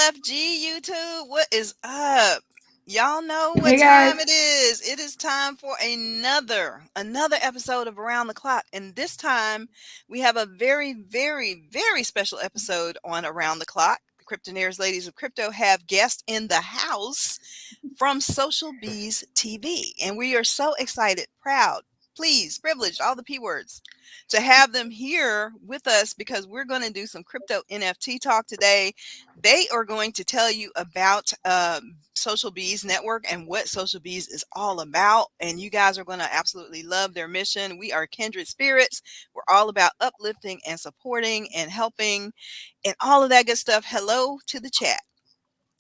FG YouTube, what is up? Y'all know what Hey guys. time it is. It is time for another episode of Around the Clock. And this time we have a very, very, very special episode on Around the Clock. The Cryptonairz ladies of crypto have guests in the house from Social Bees TV. And we are so excited, proud, pleased, privileged, all the P words, to have them here with us because we're going to do some crypto NFT talk today. They are going to tell you about Social Bees Network and what Social Bees is all about. And you guys are going to absolutely love their mission. We are kindred spirits. We're all about uplifting and supporting and helping and all of that good stuff. Hello to the chat.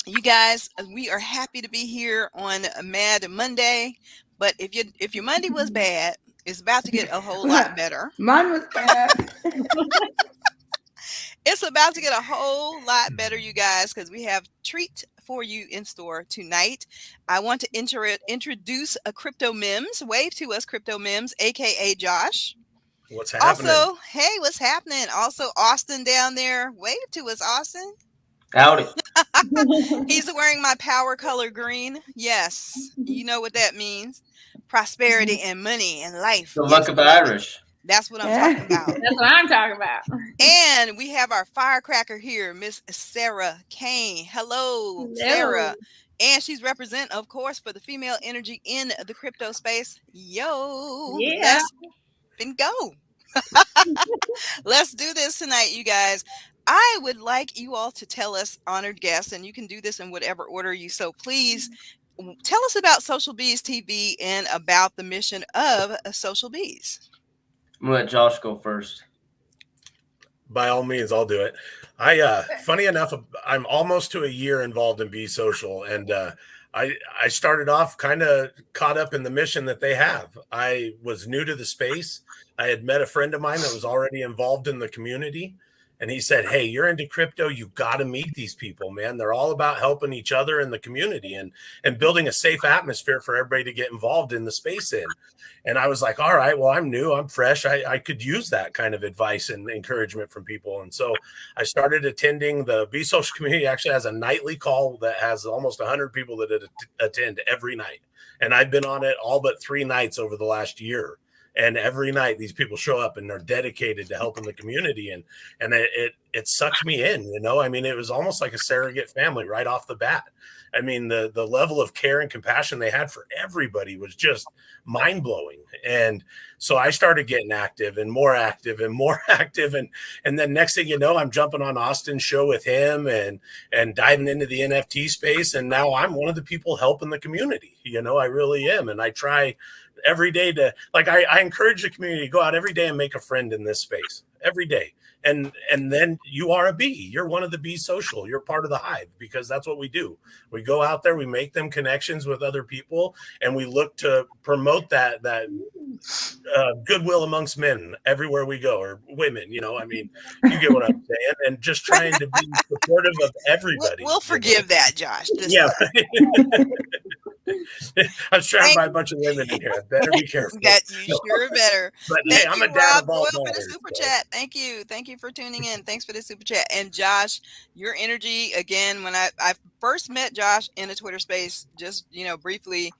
You guys, we are happy to be here on Mad Monday. But if your Monday was bad, it's about to get a whole lot better. Mine was bad. It's about to get a whole lot better, you guys, because we have treat for you in store tonight. I want to introduce a Cryptonairz. Wave to us, Cryptonairz, aka Josh. What's happening? Also, hey, what's happening? Also, Austin down there. Wave to us, Austin. Howdy. He's wearing my power color green. Yes, you know what that means. Prosperity and money and life. The luck of the Irish. That's what I'm talking about. That's what I'm talking about. And we have our firecracker here, Miss Sara Kane. Hello, Sara. And she's represent, of course, for the female energy in the crypto space. Yo, yeah. Let's go. Let's do this tonight, you guys. I would like you all to tell us, honored guests, and you can do this in whatever order you so please. Tell us about Social Bees TV and about the mission of Social Bees. I'm gonna let Josh go first. By all means, I'll do it. Funny enough, I'm almost to a year involved in BeesSocial, and I started off kind of caught up in the mission that they have. I was new to the space. I had met a friend of mine that was already involved in the community. And he said, hey, you're into crypto. You got to meet these people, man. They're all about helping each other in the community and building a safe atmosphere for everybody to get involved in the space in. And I was like, all right, well, I'm new. I'm fresh. I could use that kind of advice and encouragement from people. And so I started attending the BeesSocial community. Actually has a nightly call that has almost 100 people that attend every night. And I've been on it all but 3 nights over the last year. And every night these people show up and they're dedicated to helping the community. And it sucked me in, you know, I mean, it was almost like a surrogate family right off the bat. I mean, the level of care and compassion they had for everybody was just mind blowing. And so I started getting active and more active and more active. And then next thing you know, I'm jumping on Austin's show with him and diving into the NFT space. And now I'm one of the people helping the community. You know, I really am. And I try every day to, like, I encourage the community to go out every day and make a friend in this space every day. And then you are a bee. You're one of the BeesSocial. You're part of the hive because that's what we do. We go out there, we make them connections with other people, and we look to promote that goodwill amongst men everywhere we go, or women. You know, I mean, you get what I'm saying. And just trying to be supportive of everybody. We'll forgive that, Josh. Yeah. I was trying to buy a bunch of women in here. I better be careful. That you sure better. But Thank hey, I'm you, a dad of all Rob Boyle, for the daughters, super so. chat. Thank you for tuning in. Thanks for the super chat. And Josh, your energy again. When I first met Josh in a Twitter space, just briefly,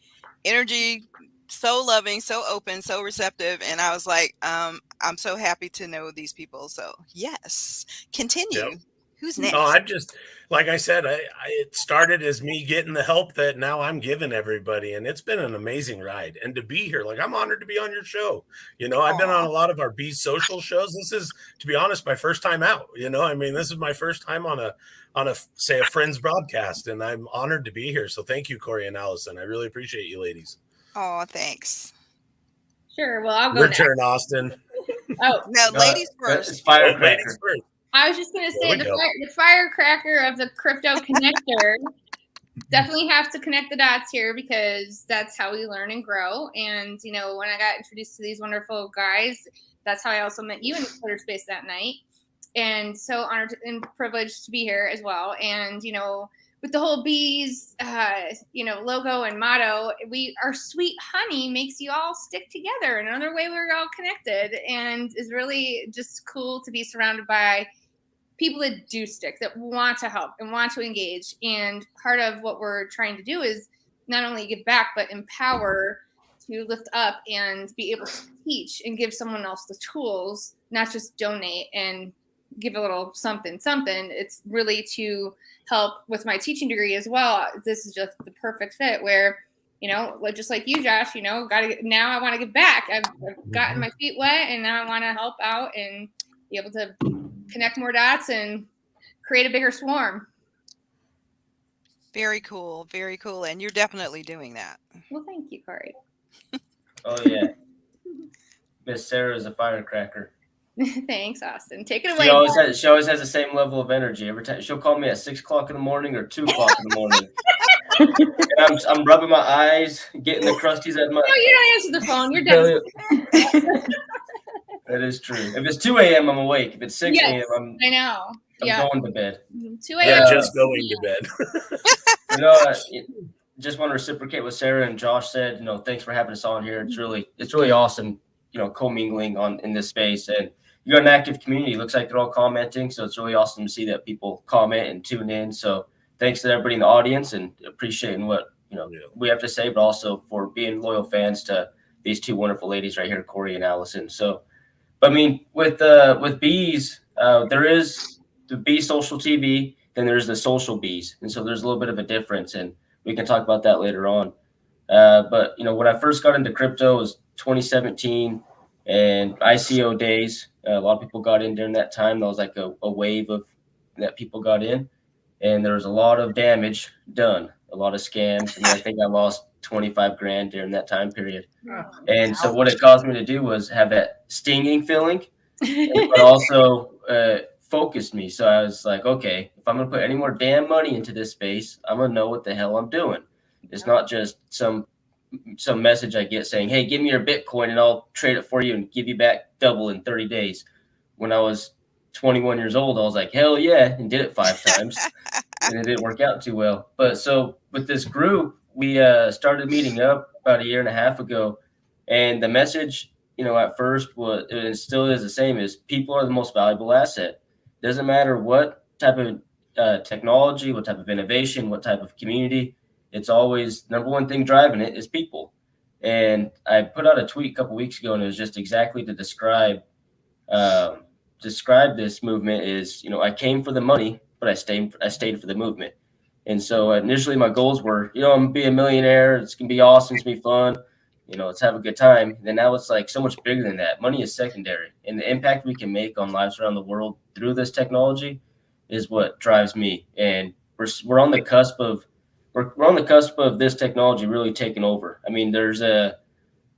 energy, so loving, so open, so receptive, and I was like, I'm so happy to know these people. So yes, continue. Yep. Who's next? Oh, I'm just, like I said, it started as me getting the help that now I'm giving everybody. And it's been an amazing ride. And to be here, like, I'm honored to be on your show. You know, I've been on a lot of our BeesSocial shows. This is, to be honest, my first time out. You know, I mean, this is my first time on a say, a friend's broadcast. And I'm honored to be here. So thank you, Corey and Allison. I really appreciate you ladies. Oh, thanks. Sure. Well, I'll go Your turn, Austin. Oh, no, ladies first. Ladies first. I was just going to say the firecracker of the crypto connector. Definitely have to connect the dots here because that's how we learn and grow. And, you know, when I got introduced to these wonderful guys, that's how I also met you in the Twitter space that night. And so honored and privileged to be here as well. And, you know, with the whole bees, logo and motto, our sweet honey makes you all stick together. Another way we're all connected, and is really just cool to be surrounded by people that do stick, that want to help and want to engage. And part of what we're trying to do is not only give back, but empower, to lift up and be able to teach and give someone else the tools, not just donate and give a little something. It's really to help with my teaching degree as well. This is just the perfect fit where, just like you, Josh, now I want to give back. I've gotten my feet wet, and now I want to help out and be able to connect more dots and create a bigger swarm. Very cool. Very cool. And you're definitely doing that. Well, thank you, Corey. Oh yeah, Miss Sara is a firecracker. Thanks, Austin. Take it away. She always has the same level of energy every time. She'll call me at 6 o'clock in the morning or 2 o'clock in the morning. And I'm rubbing my eyes, getting the crusties at my. No, you don't answer the phone. You're done. That is true. If it's 2 a.m., I'm awake. If it's 6 a.m., I'm going to bed. 2 a.m. Just going to bed. Just want to reciprocate what Sara and Josh said. Thanks for having us on here. It's really awesome. Co-mingling in this space, and you got an active community. It looks like they're all commenting, so it's really awesome to see that people comment and tune in. So thanks to everybody in the audience, and appreciating what we have to say, but also for being loyal fans to these two wonderful ladies right here, Corey and Allison. So, but I mean, with Bees, there is the BeesSocial TV, then there's the social Bees, and so there's a little bit of a difference, and we can talk about that later on. But when I first got into crypto, it was 2017 and ICO days. A lot of people got in during that time. That was like a wave of that people got in, and there was a lot of damage done, a lot of scams. And I think I lost 25 grand during that time period. And so what it caused me to do was have that stinging feeling, but also focused me. So I was like, okay, if I'm going to put any more damn money into this space, I'm going to know what the hell I'm doing. It's not just some message I get saying, hey, give me your Bitcoin and I'll trade it for you and give you back double in 30 days. When I was 21 years old, I was like, hell yeah, and did it 5 times. And it didn't work out too well. But so with this group, we started meeting up about 1.5 years ago. And the message, at first was, and it still is the same, is people are the most valuable asset. Doesn't matter what type of technology, what type of innovation, what type of community. It's always number one thing driving it is people. And I put out a tweet a couple weeks ago, and it was just exactly to describe this movement is, I came for the money, but I stayed for the movement. And so initially my goals were, I'm gonna be a millionaire. It's gonna be awesome. It's gonna be fun. Let's have a good time. And then now it's like so much bigger than that. Money is secondary, and the impact we can make on lives around the world through this technology is what drives me. And we're on the cusp of this technology really taking over. I mean, there's a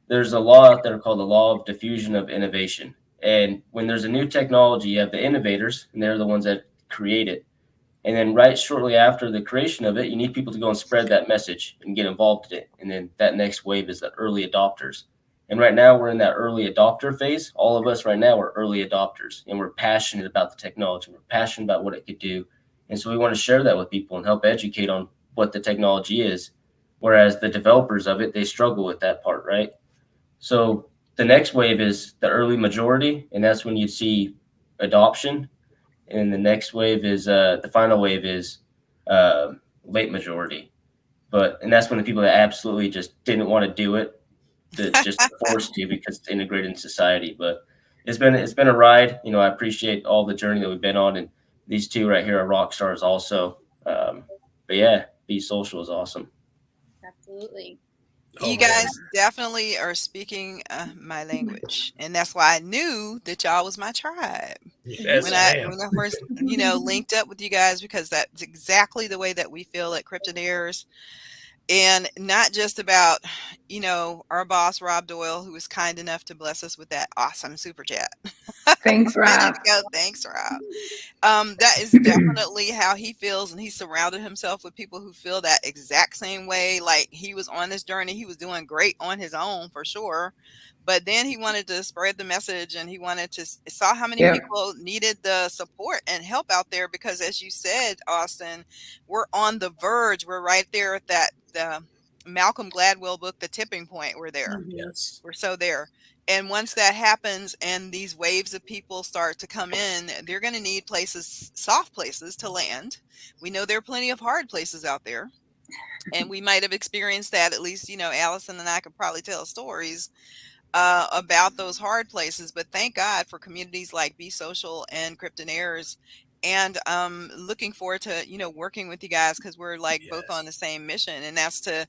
law out there called the law of diffusion of innovation. And when there's a new technology, you have the innovators, and they're the ones that create it. And then right shortly after the creation of it, you need people to go and spread that message and get involved in it. And then that next wave is the early adopters. And right now we're in that early adopter phase. All of us right now are early adopters, and we're passionate about the technology. We're passionate about what it could do. And so we want to share that with people and help educate on what the technology is. Whereas the developers of it, they struggle with that part, right? So the next wave is the early majority, and that's when you see adoption. And the next wave is the final wave is late majority. And that's when the people that absolutely just didn't want to do it, that just forced to because it's integrated in society. But it's been a ride. I appreciate all the journey that we've been on, and these two right here are rock stars also. But yeah, BeesSocial is awesome. Absolutely. You guys definitely are speaking my language, and that's why I knew that y'all was my tribe. Yes, when I first, linked up with you guys, because that's exactly the way that we feel at Cryptonairz. And not just about, our boss, Rob Doyle, who was kind enough to bless us with that awesome super chat. Thanks, Rob. Thanks, Rob. That is definitely how he feels. And he surrounded himself with people who feel that exact same way. Like, he was on this journey. He was doing great on his own, for sure. But then he wanted to spread the message, and he wanted to saw how many people needed the support and help out there. Because as you said, Austin, we're on the verge. We're right there at the Malcolm Gladwell book, The Tipping Point. We're there. Yes. We're so there. And once that happens and these waves of people start to come in, they're going to need places, soft places to land. We know there are plenty of hard places out there. And we might have experienced that. At least, Allison and I could probably tell stories about those hard places. But thank God for communities like BeesSocial and Cryptonairz. And looking forward to, working with you guys, because we're like both on the same mission, and that's to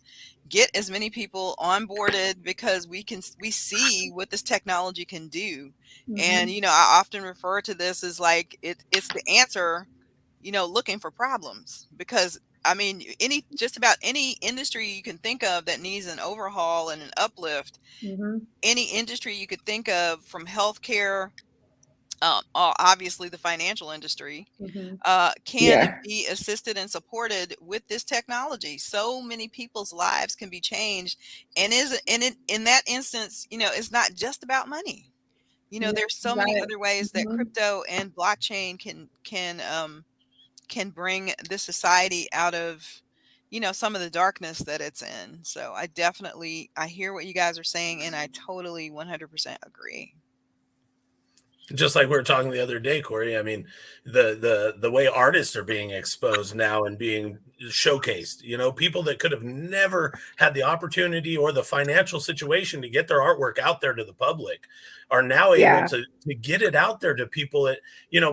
get as many people onboarded, because we see what this technology can do. And, I often refer to this as like it's the answer, looking for problems, because I mean, just about any industry you can think of that needs an overhaul and an uplift, any industry you could think of, from healthcare, obviously the financial industry, can be assisted and supported with this technology. So many people's lives can be changed, and in that instance, it's not just about money. There's so many other ways that crypto and blockchain can bring this society out of some of the darkness that it's in. So I hear what you guys are saying, and I totally 100% agree. Just like we were talking the other day, Corey, I mean, the way artists are being exposed now and being showcased, people that could have never had the opportunity or the financial situation to get their artwork out there to the public are now able to get it out there to people that,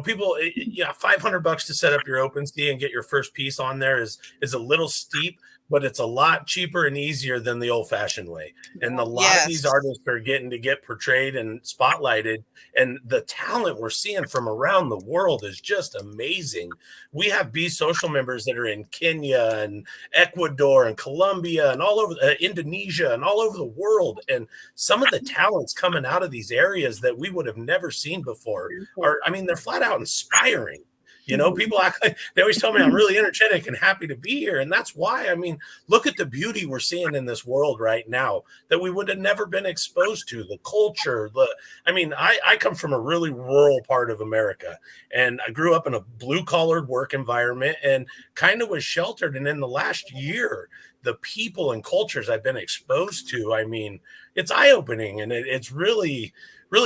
people, $500 to set up your OpenSea and get your first piece on there is a little steep, but it's a lot cheaper and easier than the old-fashioned way. And a lot of these artists are getting to get portrayed and spotlighted, and the talent we're seeing from around the world is just amazing. We have BeesSocial members that are in Kenya and Ecuador and Colombia and all over Indonesia and all over the world. And some of the talents coming out of these areas that we would have never seen before they're flat out inspiring. People act like, they always tell me I'm really energetic and happy to be here. And that's why, look at the beauty we're seeing in this world right now that we would have never been exposed to. The culture, I come from a really rural part of America, and I grew up in a blue collared work environment and kind of was sheltered. And in the last year, the people and cultures I've been exposed to, it's eye opening, and it's really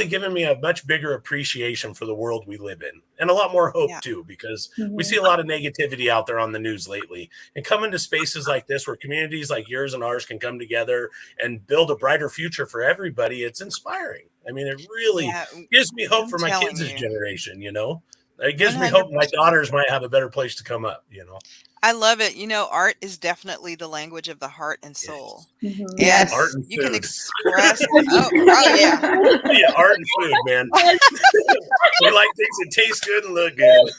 given me a much bigger appreciation for the world we live in, and a lot more hope too, because we see a lot of negativity out there on the news lately. And coming to spaces like this, where communities like yours and ours can come together and build a brighter future for everybody, it's inspiring. It really gives me hope for my kids' generation. It gives 100%. Me hope my daughters might have a better place to come up. I love it. Art is definitely the language of the heart and soul. Yes. Art and you food. Can express. Yeah, art and food, man. We like things that taste good and look good.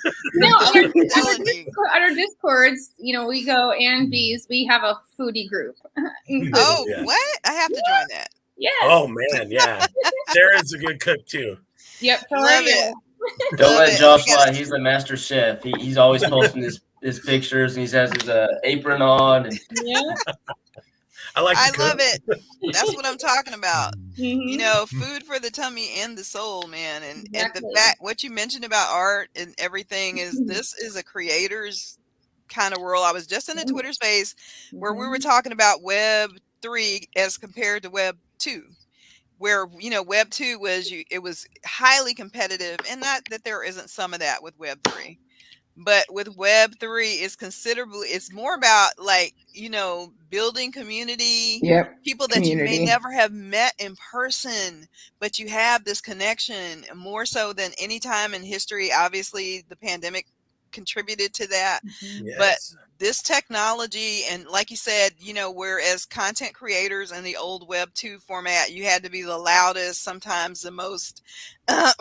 On our Discords, we go and Bees. We have a foodie group. What? I have to join that. Yeah. Oh man, yeah. Sarah's a good cook too. Yep. Love it. Don't let Josh lie. He's the master chef. He's always posting his pictures, and he has his apron on. And I love it. That's what I'm talking about. Food for the tummy and the soul, man. And the fact, what you mentioned about art and everything, is this is a creator's kind of world. I was just in a Twitter space where we were talking about Web 3 as compared to Web 2. Where Web 2 was highly competitive, and not that there isn't some of that with Web 3, but with Web 3 it's more about building community, people that you may never have met in person, but you have this connection more so than any time in history. Obviously the pandemic contributed to that, but this technology, and like you said, whereas content creators in the old Web 2 format, you had to be the loudest, sometimes the most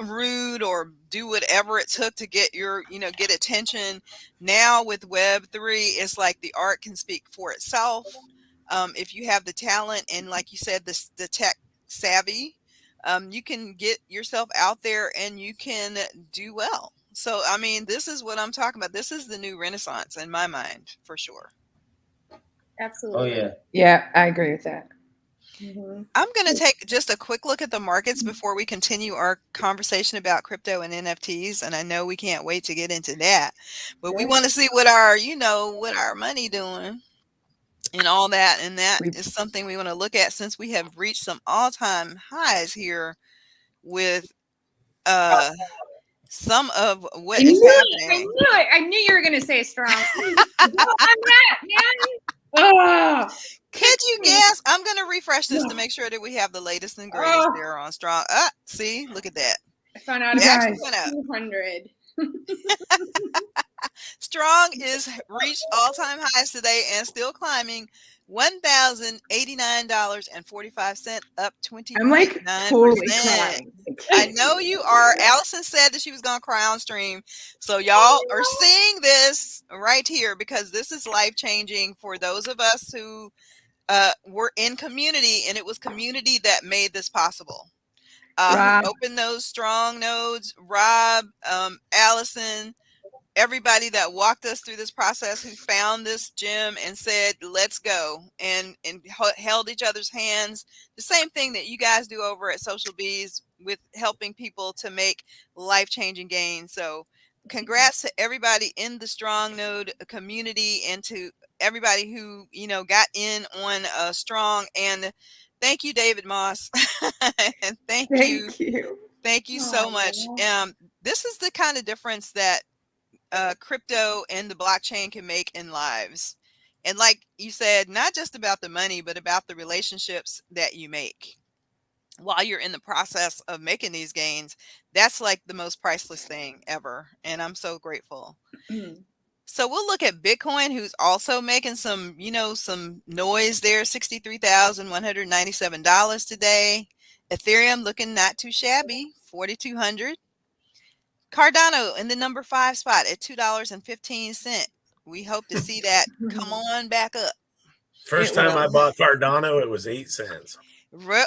rude, or do whatever it took to get get attention. Now with Web 3, it's like the art can speak for itself. If you have the talent and, like you said, the tech savvy, you can get yourself out there and you can do well. So, this is what I'm talking about. This is the new Renaissance in my mind, for sure. Absolutely. Oh, yeah. Yeah, I agree with that. I'm going to take just a quick look at the markets before we continue our conversation about crypto and NFTs. And I know we can't wait to get into that, but we want to see what our money doing. and all that. And that is something we want to look at, since we have reached some all-time highs here with some of what is happening. I knew you were going to say strong. I'm that, man. Oh, could you guess? I'm going to refresh this to make sure that we have the latest and greatest there on strong. See, look at that. I found out about 200. Strong is reached all-time highs today and still climbing. $1,089.45, up 20%. I'm like totally crying. I know you are. Allison said that she was going to cry on stream. So y'all are seeing this right here, because this is life-changing for those of us who were in community, and it was community that made this possible. Open those strong nodes, Rob, Allison, everybody that walked us through this process, who found this gym and said, let's go, and held each other's hands. The same thing that you guys do over at Social Bees with helping people to make life-changing gains. So congrats to everybody in the strong node community, and to everybody who, got in on strong. And thank you, David Moss. And thank you so much. This is the kind of difference that crypto and the blockchain can make in lives. And like you said, not just about the money, but about the relationships that you make while you're in the process of making these gains. That's like the most priceless thing ever. And I'm so grateful. So we'll look at Bitcoin, who's also making some, some noise there. $63,197 today. Ethereum looking not too shabby, 4,200. Cardano in the number 5 spot at $2.15. We hope to see that come on back up. First time I bought Cardano, it was 8 cents.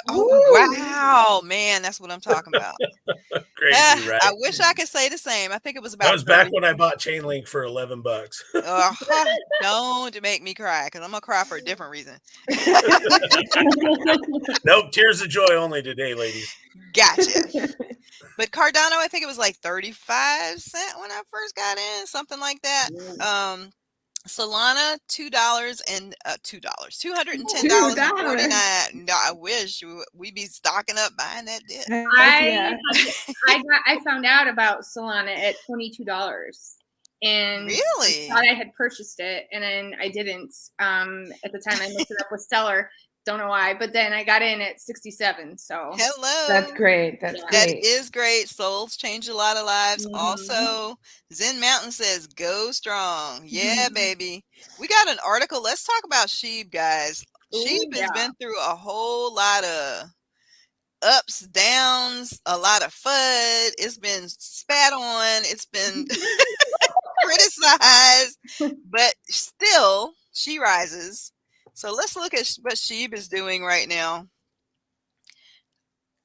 Oh, wow, man, that's what I'm talking about. Crazy, right? I wish I could say the same. I think it was about. That was back when I bought Chainlink for $11. Don't make me cry, because I'm gonna cry for a different reason. Nope, tears of joy only today, ladies. Gotcha. But Cardano, I think it was like 35 cents when I first got in, something like that. Solana, $210.49. I wish we'd be stocking up buying that dip. I found out about Solana at $22, and really, I thought I had purchased it, and then I didn't. At the time, I looked it up with Stellar. Don't know why, but then I got in at 67. So hello, that's great. That is great. Souls change a lot of lives. Also, Zen Mountain says, "Go strong." Yeah, baby. We got an article. Let's talk about Sheeb, guys. Sheeb has been through a whole lot of ups, downs, a lot of FUD. It's been spat on. It's been criticized, but still, she rises. So let's look at what Sheeb is doing right now.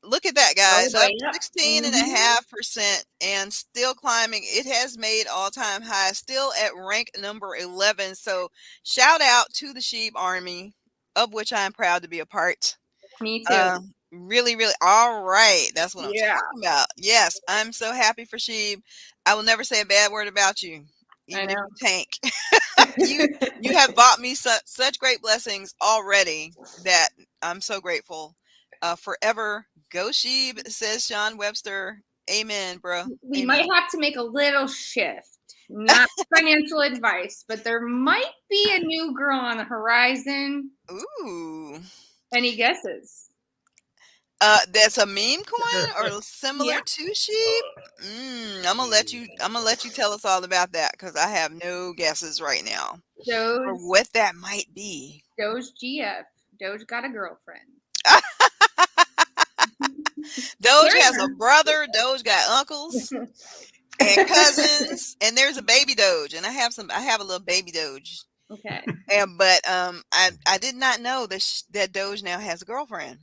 Look at that, guys. Up 16.5% and still climbing. It has made all-time highs, still at rank number 11. So shout out to the Sheeb Army, of which I'm proud to be a part. Me too. Really, really. All right. That's what I'm talking about. Yes, I'm so happy for Sheeb. I will never say a bad word about you. Even if you tank. you have bought me such great blessings already that I'm so grateful. Forever go Sheeb, says Sean Webster. Amen, bro. We might have to make a little shift. Not financial advice, but there might be a new girl on the horizon. Ooh. Any guesses? That's a meme coin or similar to Sheeb. I'm gonna let you tell us all about that, because I have no guesses right now for what that might be. Doge GF. Doge got a girlfriend. Doge has a brother. Doge got uncles and cousins, and there's a baby Doge, and I have a little baby Doge. Okay. But I did not know that Doge now has a girlfriend.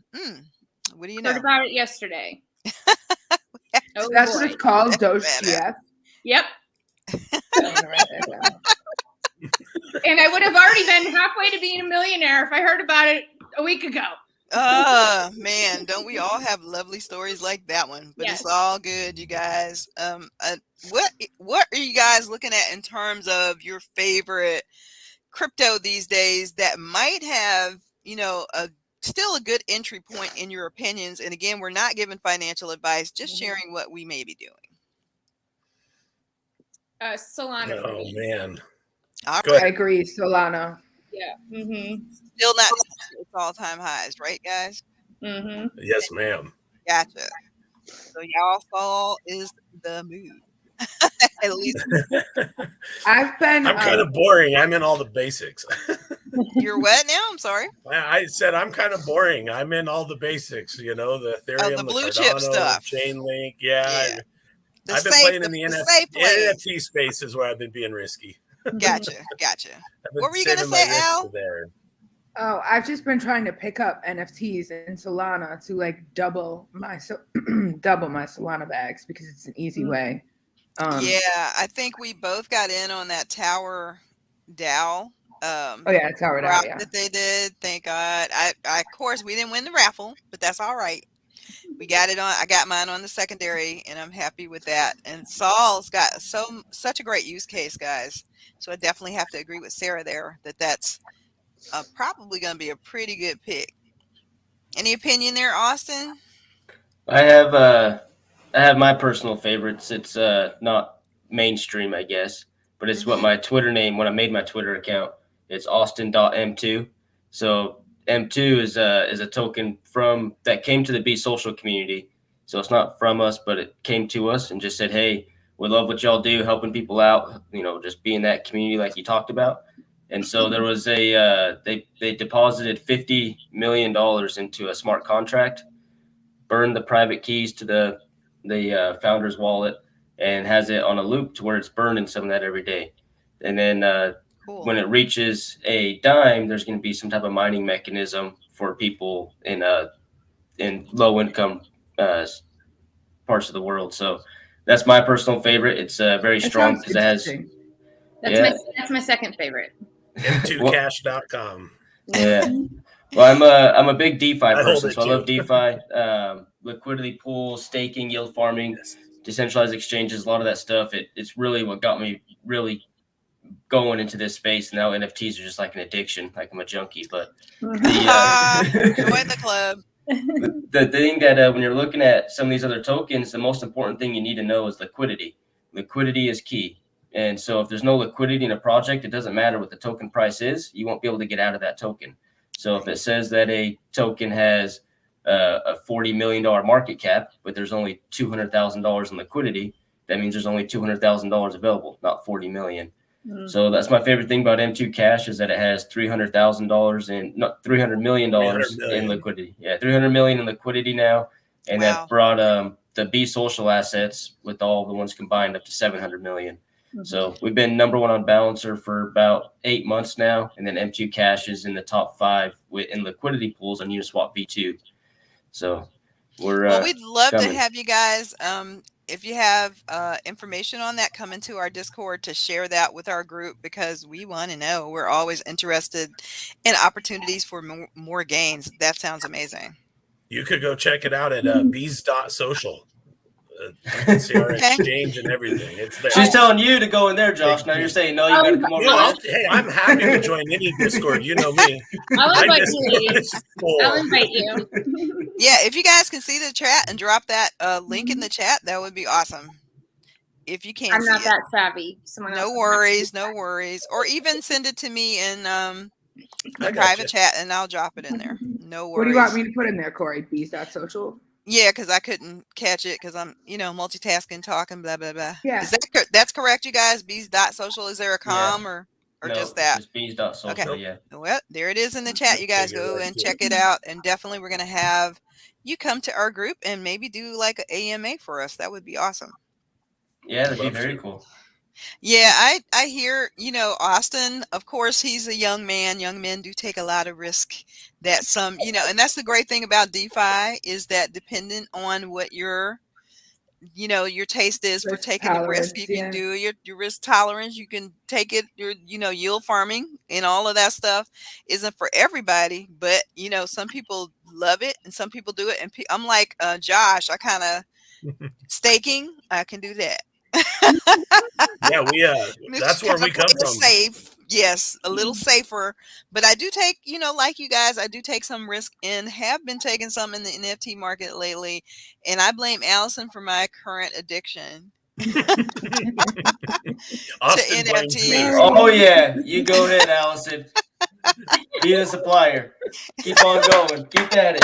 What do you know? Heard about it yesterday. That's what it's called, Doge GF. Yep. And I would have already been halfway to being a millionaire if I heard about it a week ago. Man, don't we all have lovely stories like that one? But it's all good, you guys. What are you guys looking at in terms of your favorite crypto these days that might have, still a good entry point in your opinions. And again, we're not giving financial advice, just sharing what we may be doing. Solana for me. Man. I agree, Solana. Yeah. Still not its all-time highs, right, guys? Yes, ma'am. Gotcha. So y'all saw is the move. At least I'm kind of boring. I'm in all the basics. You're what now? I'm sorry. I said I'm kind of boring. I'm in all the basics, the Ethereum, the blue Cardano, chip stuff, Chainlink. Yeah. I've been playing in the NFT space is where I've been being risky. Gotcha. What were you gonna say, Al? Oh, I've just been trying to pick up NFTs in Solana to like double my Solana bags because it's an easy way. I think we both got in on that Tower DAO. Tower DAO, yeah. That they did. Thank God. I of course we didn't win the raffle, but that's all right. We got it on. I got mine on the secondary, and I'm happy with that. And Saul's got such a great use case, guys. So I definitely have to agree with Sarah there that's probably going to be a pretty good pick. Any opinion there, Austin? I have my personal favorites. It's not mainstream, I guess, but it's what my Twitter name, when I made my Twitter account, it's austin.m2. So M2 is a token that came to the BeesSocial community. So it's not from us, but it came to us and just said, hey, we love what y'all do, helping people out, just being that community like you talked about. And so there was they deposited $50 million into a smart contract, burned the private keys to the founder's wallet, and has it on a loop to where it's burning some of that every day. And then when it reaches a dime, there's going to be some type of mining mechanism for people in low income parts of the world. So that's my personal favorite. It's very strong because it has. That's my second favorite. M2cash.com. Yeah. Well, I'm a big DeFi person, so I love DeFi, liquidity pools, staking, yield farming, decentralized exchanges, a lot of that stuff. It's really what got me really going into this space. Now NFTs are just like an addiction, like I'm a junkie. But join the club. The thing that when you're looking at some of these other tokens, the most important thing you need to know is liquidity. Liquidity is key. And so if there's no liquidity in a project, it doesn't matter what the token price is. You won't be able to get out of that token. So if it says that a token has a $40 million market cap, but there's only $200,000 in liquidity, that means there's only $200,000 available, not 40 million. So that's my favorite thing about M2 Cash is that it has $300,000 in, not $300 million in liquidity. Yeah, $300 million in liquidity now, and that brought the BeesSocial assets with all the ones combined up to $700 million. So we've been number one on Balancer for about 8 months now, and then M2 Cash is in the top 5 in liquidity pools on Uniswap V2. So we'd love to have you guys. If you have information on that, come into our Discord to share that with our group because we want to know. We're always interested in opportunities for more gains. That sounds amazing. You could go check it out at bees.social. You can see our exchange and everything. It's there. She's telling you to go in there, Josh. Now you're saying no. You got to come over. Hey, I'm happy to join any Discord. You know me. I'll invite you. I'll invite you. Yeah, if you guys can see the chat and drop that link in the chat, that would be awesome. If you can't, I'm not that savvy. No worries. Or even send it to me in the private chat, and I'll drop it in there. No worries. What do you want me to put in there, Corey? Bees.social. Yeah, because I couldn't catch it because I'm, multitasking, talking, blah, blah, blah. Yeah. That's correct, you guys? Bees.social. Is there a com or no, just that? Just bees.social, okay. Yeah. Well, there it is in the chat. You guys go and check it out. And definitely we're going to have you come to our group and maybe do like an AMA for us. That would be awesome. Yeah, that'd be very cool. Yeah, I hear, Austin, of course, he's a young man. Young men do take a lot of risk that some, and that's the great thing about DeFi is that dependent on what your taste is for taking the risk, you can do your risk tolerance. You can take it, your, yield farming and all of that stuff isn't for everybody, but, some people love it and some people do it. And I'm like Josh, I kind of staking, I can do that. Yeah, that's where we come from. Safe, Yes, a little safer, but I do take, like you guys, I do take some risk and have been taking some in the NFT market lately. And I blame Allison for my current addiction to Austin blames me. NFTs. Oh yeah, you go ahead, Allison. Be the supplier. Keep on going. Keep at it.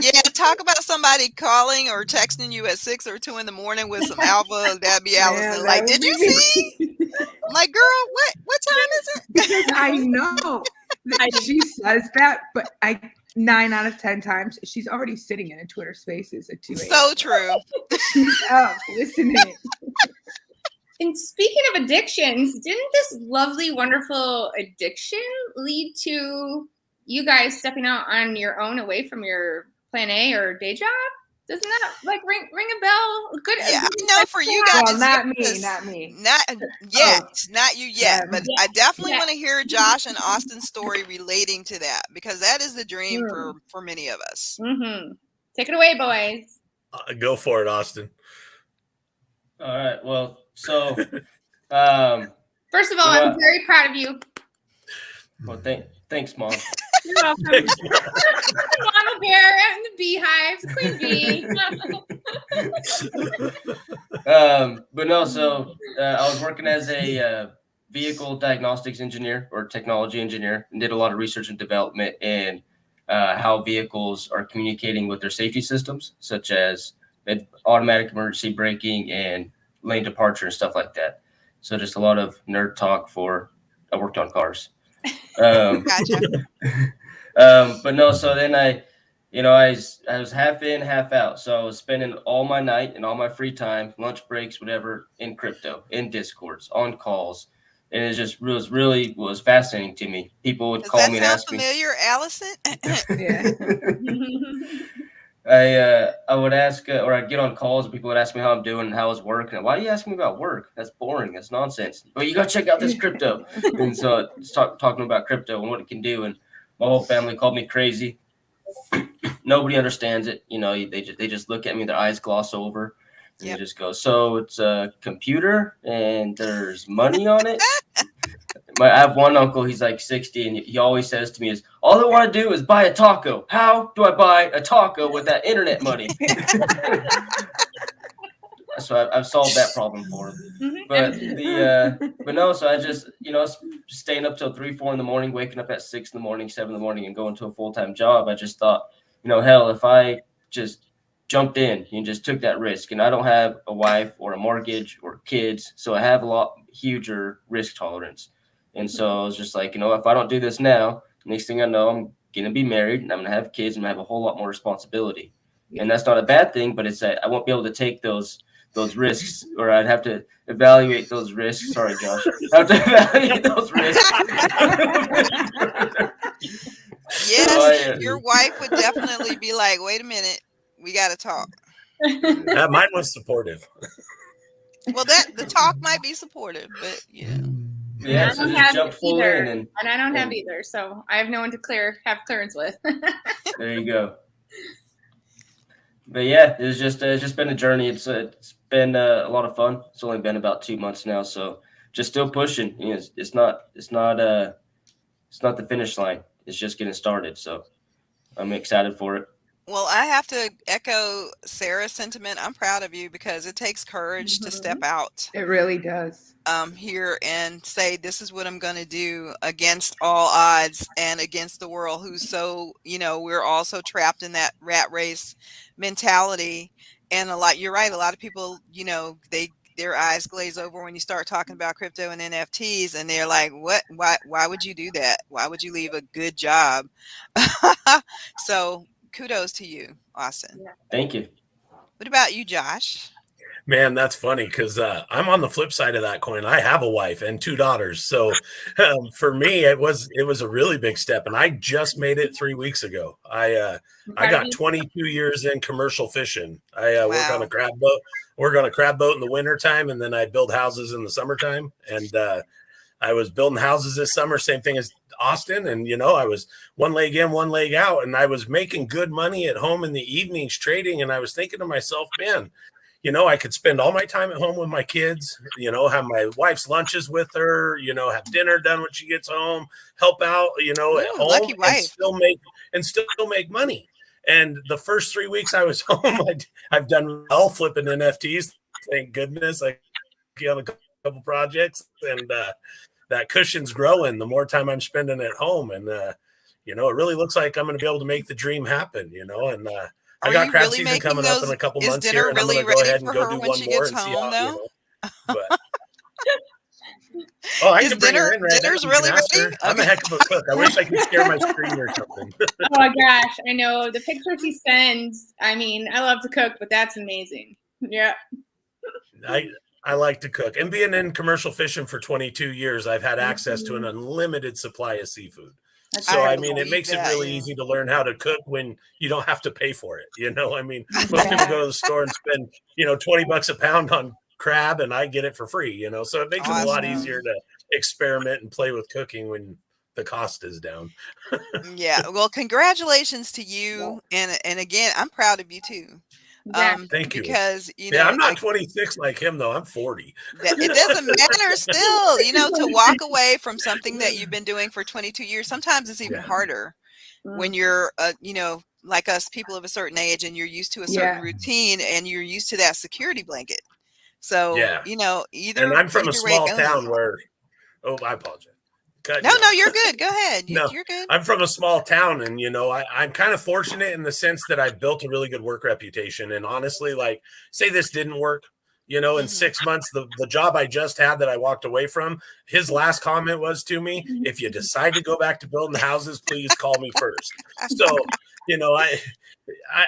Yeah, talk about somebody calling or texting you at 6 or 2 in the morning with some alpha. That'd be Allison. Man, Like, that did would you be see? I'm like, girl, what time is it? because I know that she says that, but 9 out of 10 times she's already sitting in a Twitter Spaces at 2 a.m. So true. She's up listening. And speaking of addictions, didn't this lovely, wonderful addiction lead to you guys stepping out on your own away from your plan A or day job? Doesn't that like ring a bell? Good. Yeah, I know for you guys. Well, not me, yes, not me. Not yet. Not you yet. But Yeah. I definitely Yeah. want to hear Josh and Austin's story relating to that, because that is the dream for many of us. Mm-hmm. Take it away, boys. Go for it, Austin. All right. Well, so First of all, I'm very proud of you. well, thanks, Mom. You're welcome. Mama Bear and the beehives, Queen Bee. But no, so I was working as a vehicle diagnostics engineer or technology engineer, and did a lot of research and development in how vehicles are communicating with their safety systems, such as automatic emergency braking and lane departure and stuff like that. So just a lot of nerd talk I worked on cars. Gotcha. But no, so then I was half in, half out. So I was spending all my night and all my free time, lunch breaks, whatever, in crypto, in Discords, on calls. And it just was fascinating to me. People would call me and ask me. Does that sound familiar, Allison? Yeah. I would ask, or I'd get on calls, and people would ask me how I'm doing and how it's work. And why are you asking me about work? That's boring. That's nonsense. But you got to check out this crypto. And so it's talking about crypto and what it can do. And my whole family called me crazy. Nobody understands it. They just look at me, their eyes gloss over. And They just go, so it's a computer and there's money on it. I have one uncle, he's like 60, and he always says to me is, all I want to do is buy a taco. How do I buy a taco with that internet money? So I've solved that problem for him. But no, so I just, staying up till 3, 4 in the morning, waking up at 6 in the morning, 7 in the morning, and going to a full-time job. I just thought, hell, if I just jumped in and just took that risk, and I don't have a wife or a mortgage or kids, so I have a lot huger risk tolerance. And so I was just like, if I don't do this now, next thing I know, I'm going to be married and I'm going to have kids and I have a whole lot more responsibility. And that's not a bad thing, but it's that I won't be able to take those risks, or I'd have to evaluate those risks. Sorry, Josh. I have to evaluate those risks. Yes, your wife would definitely be like, wait a minute, we got to talk. Mine was supportive. Well, the talk might be supportive, but Yeah, I so don't just have jump full either, in, and I don't have either, so I have no one to have clearance with. There you go. But yeah, it's just been a journey. It's been a lot of fun. It's only been about 2 months now, so just still pushing. It's not the finish line. It's just getting started. So I'm excited for it. Well, I have to echo Sarah's sentiment. I'm proud of you because it takes courage to step out. It really does. Here and say, this is what I'm going to do against all odds and against the world who's so, we're also trapped in that rat race mentality. And you're right. A lot of people, their eyes glaze over when you start talking about crypto and NFTs, and they're like, what, why would you do that? Why would you leave a good job? So kudos to you, Austin. Thank you. What about you, Josh? Man, that's funny because I'm on the flip side of that coin. I have a wife and 2 daughters. So for me, it was a really big step. And I just made it 3 weeks ago. I got 22 years in commercial fishing. I work on a crab boat. Work on a crab boat in the wintertime, and then I build houses in the summertime. And I was building houses this summer, same thing as Austin. And, I was one leg in, one leg out. And I was making good money at home in the evenings trading. And I was thinking to myself, man, you know, I could spend all my time at home with my kids, you know, have my wife's lunches with her, you know, have dinner done when she gets home, help out, you know, at Ooh, home lucky and wife. still make money. And the first 3 weeks I was home, I've done well flipping NFTs. Thank goodness. I on a couple projects, and that cushion's growing the more time I'm spending at home. And, you know, it really looks like I'm going to be able to make the dream happen, you know, and I Are got you crab really season making coming up in those? a couple Is months here, dinner and I'm really going to go ready ahead and for go her do when one she more gets and see home, how, you though? know. But oh, I Is can bring her in right now. dinner's You really can ask her. ready? I'm a Okay. heck of a cook. I wish I could share my screen or something. Oh my gosh, I know the pictures he sends. I mean, I love to cook, but that's amazing. Yeah. I like to cook, and being in commercial fishing for 22 years, I've had access to an unlimited supply of seafood. That's So, I incredible. mean, it believe makes it that, really yeah. easy to learn how to cook when you don't have to pay for it. You know, I mean, most people go to the store and spend, you know, $20 a pound on crab, and I get it for free, you know, so it makes it a lot easier Awesome. to experiment and play with cooking when the cost is down. Yeah. Well, congratulations to you. And again, I'm proud of you too. Yeah. Thank you. Because, you Yeah, know, I'm not 26 like him, though. I'm 40. it doesn't matter still, you know, to walk away from something that you've been doing for 22 years. Sometimes it's even Yeah. harder when you're, you know, like us, people of a certain age, and you're used to a certain routine and you're used to that security blanket. So, Yeah. you know, And I'm from a either way it small goes. town where, oh, I apologize. Cut No, you no, off. you're good. Go ahead. No, You're good. I'm from a small town, and you know, I'm kind of fortunate in the sense that I've built a really good work reputation. And honestly, like, say this didn't work, you know, in Mhm. 6 months, the job I just had that I walked away from, his last comment was to me, "If you decide to go back to building houses, please call me first." So, you know,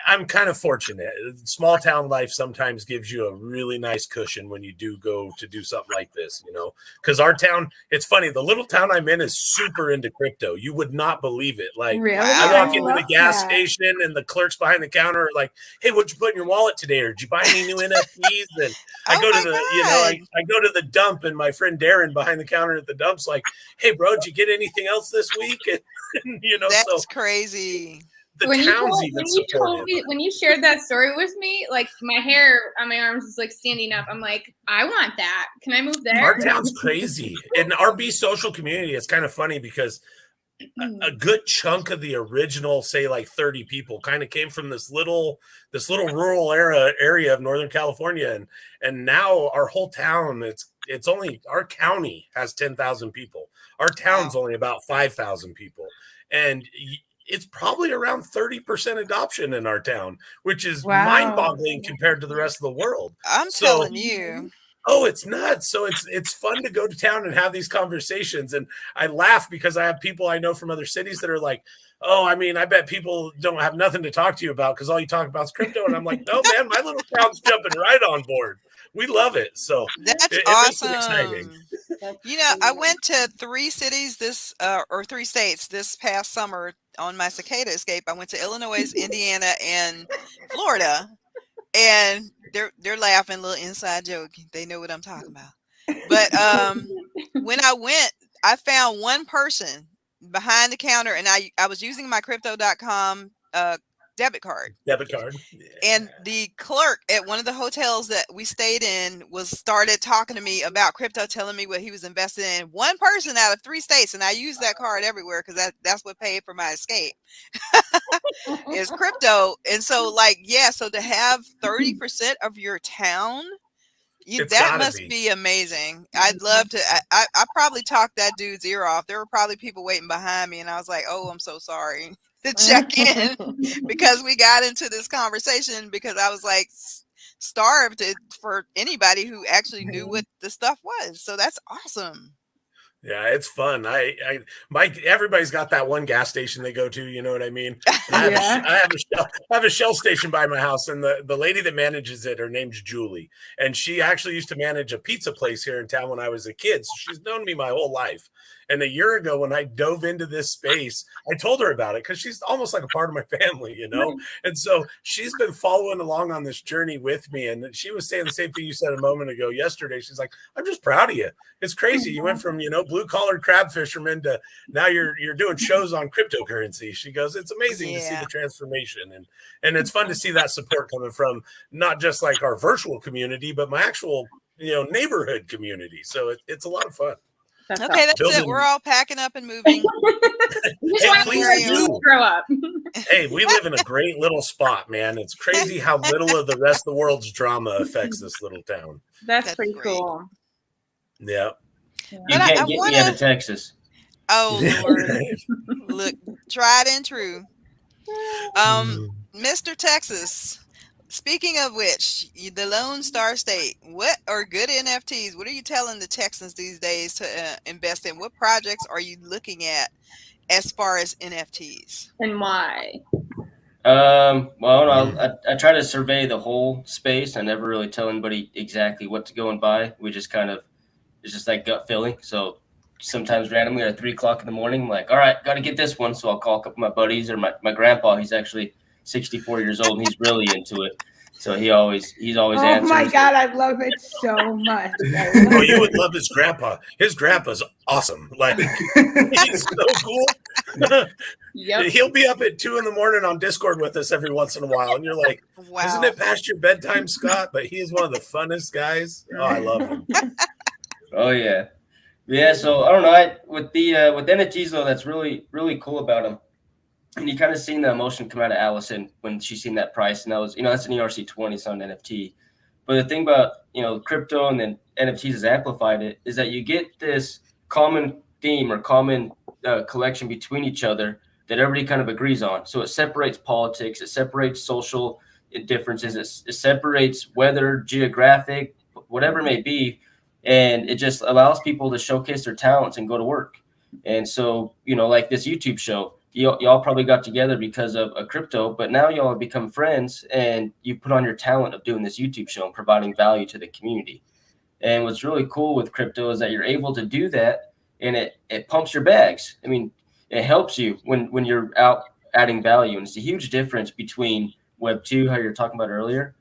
I'm kind of fortunate. Small town life sometimes gives you a really nice cushion when you do go to do something like this, you know, because our town, it's funny, the little town I'm in is super into crypto. You would not believe it. Like, Really? I walk into the love gas that. station and the clerks behind the counter are like, "Hey, what'd you put in your wallet today? Or did you buy any new NFTs?" And I Oh go to my the, you know, God. I go to the dump, and my friend Darren behind the counter at the dump's like, "Hey, bro, did you get anything else this week?" And you know, so That's crazy. the town's even when you told supportive. me, when you shared that story with me, like my hair on my arms was like standing up. I'm like, I want that. Can I move there? Our town's crazy. In our BeesSocial community, it's kind of funny because a good chunk of the original, say like 30 people, kind of came from this little rural area of Northern California, and now our whole town, it's only, our county has 10,000 people. Our town's only about 5,000 people, and it's probably around 30% adoption in our town, which is mind-boggling compared to the rest of the world. I'm So, telling you. oh, it's nuts. So it's fun to go to town and have these conversations. And I laugh because I have people I know from other cities that are like, "Oh, I mean, I bet people don't have nothing to talk to you about because all you talk about is crypto." And I'm like, "No, man, my little town's jumping right on board. We love it." So That's it makes it exciting. awesome. You know, I went to 3 cities or 3 states this past summer on my cicada escape. I went to Illinois, Indiana, and Florida. And they're laughing, a little inside joke. They know what I'm talking about. But when I went, I found one person behind the counter, and I was using my crypto.com debit card. Debit card. And the clerk at one of the hotels that we stayed in started talking to me about crypto, telling me what he was invested in. One person out of 3 states, and I use that card everywhere because that's what paid for my escape. Is crypto. And so, like, yeah, so to have 30% of your town, that gotta must be amazing. I'd love to. I probably talked that dude's ear off. There were probably people waiting behind me, and I was like, "Oh, I'm so sorry," to check in because we got into this conversation because I was like starved for anybody who actually knew what the stuff was. So that's awesome. Yeah, it's fun. Everybody's got that one gas station they go to. You know what I mean? And I have a Shell station by my house, and the lady that manages it, her name's Julie, and she actually used to manage a pizza place here in town when I was a kid. So she's known me my whole life. And a year ago, when I dove into this space, I told her about it because she's almost like a part of my family, you know? And so she's been following along on this journey with me. And she was saying the same thing you said a moment ago yesterday. She's like, "I'm just proud of you. It's crazy. You went from, you know, blue collar crab fisherman to now you're doing shows on cryptocurrency. She goes, it's amazing to see the transformation. And it's fun to see that support coming from not just like our virtual community, but my actual, neighborhood community. So it's a lot of fun. That's okay, that's it. We're all packing up and moving. Hey, please do. Grow up. Hey, we live in a great little spot, man. It's crazy how little of the rest of the world's drama affects this little town. That's pretty great. Cool. Yeah. You can't get me out of Texas. Oh, Lord. Look, tried and true. Mr. Texas, speaking of which, the Lone Star State, what are good NFTs? What are you telling the Texans these days to invest in? What projects are you looking at as far as NFTs? And why? Well, I try to survey the whole space. I never really tell anybody exactly what to go and buy. We just it's just like gut feeling. So sometimes randomly at 3 o'clock in the morning, I'm like, all right, got to get this one. So I'll call a couple of my buddies or my grandpa. He's actually 64 years old and he's really into it. So he's always answers. Oh my God, I love it so much. Oh, you would love his grandpa. His grandpa's awesome. Like, he's so cool. Yep. He'll be up at 2 a.m. on Discord with us every once in a while. And you're like, wow. Isn't it past your bedtime, Scott? But he is one of the funnest guys. Oh, I love him. Oh, yeah. Yeah, so I don't know. With NFTs, though, that's really, really cool about them. And you kind of seen the emotion come out of Allison when she seen that price. And that was, that's an ERC20, it's not an NFT. But the thing about, crypto and then NFTs has amplified it is that you get this common theme or common collection between each other that everybody kind of agrees on. So it separates politics, it separates social differences, it separates weather, geographic, whatever it may be. And it just allows people to showcase their talents and go to work. And so, like this YouTube show, y'all probably got together because of a crypto, but now y'all have become friends and you put on your talent of doing this YouTube show and providing value to the community. And what's really cool with crypto is that you're able to do that and it pumps your bags. I mean, it helps you when you're out adding value. And it's a huge difference between Web 2, how you're talking about earlier.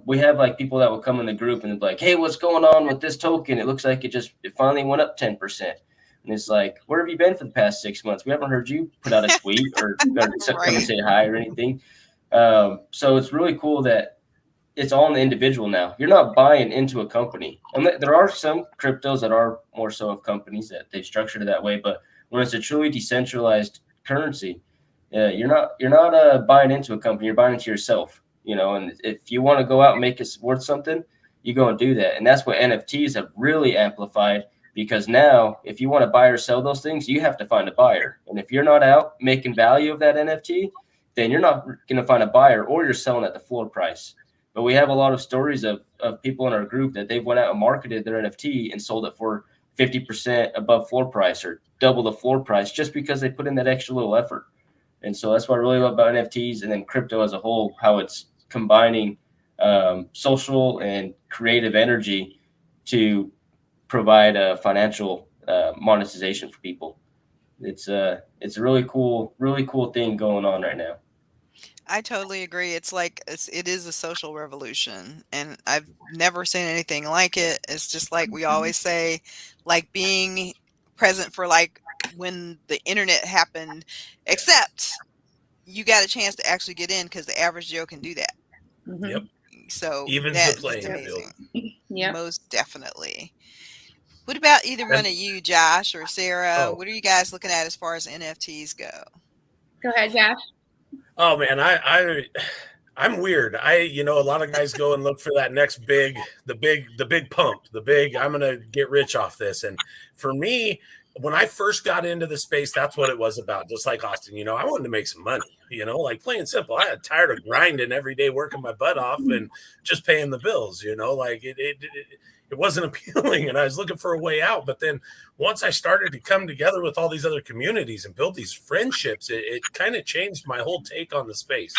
We have like people that will come in the group and they're like, hey, what's going on with this token? It looks like it finally went up 10%. And it's like, where have you been for the past 6 months? We haven't heard you put out a tweet or come and say hi or anything. So it's really cool that it's all in the individual now. You're not buying into a company. And there are some cryptos that are more so of companies that they've structured it that way. But when it's a truly decentralized currency, you're not buying into a company. You're buying into yourself. And if you want to go out and make it worth something, you go and do that. And that's what NFTs have really amplified. Because now, if you want to buy or sell those things, you have to find a buyer. And if you're not out making value of that NFT, then you're not going to find a buyer or you're selling at the floor price. But we have a lot of stories of people in our group that they've went out and marketed their NFT and sold it for 50% above floor price or double the floor price just because they put in that extra little effort. And so that's what I really love about NFTs and then crypto as a whole, how it's combining social and creative energy to provide a financial monetization for people. It's a really cool thing going on right now. I totally agree. It is a social revolution, and I've never seen anything like it. It's just like we always say, like being present for like when the internet happened, except you got a chance to actually get in because the average Joe can do that. Mm-hmm. Yep. So even that's the playing field. Yeah, most definitely. What about either one of you, Josh or Sarah? What are you guys looking at as far as NFTs go? Go ahead, Josh. Oh man, I'm weird. A lot of guys go and look for that next the big pump, I'm gonna get rich off this. And for me, when I first got into the space, that's what it was about. Just like Austin, I wanted to make some money, like plain and simple. I got tired of grinding every day, working my butt off and just paying the bills, like it wasn't appealing and I was looking for a way out. But then once I started to come together with all these other communities and build these friendships, it kind of changed my whole take on the space.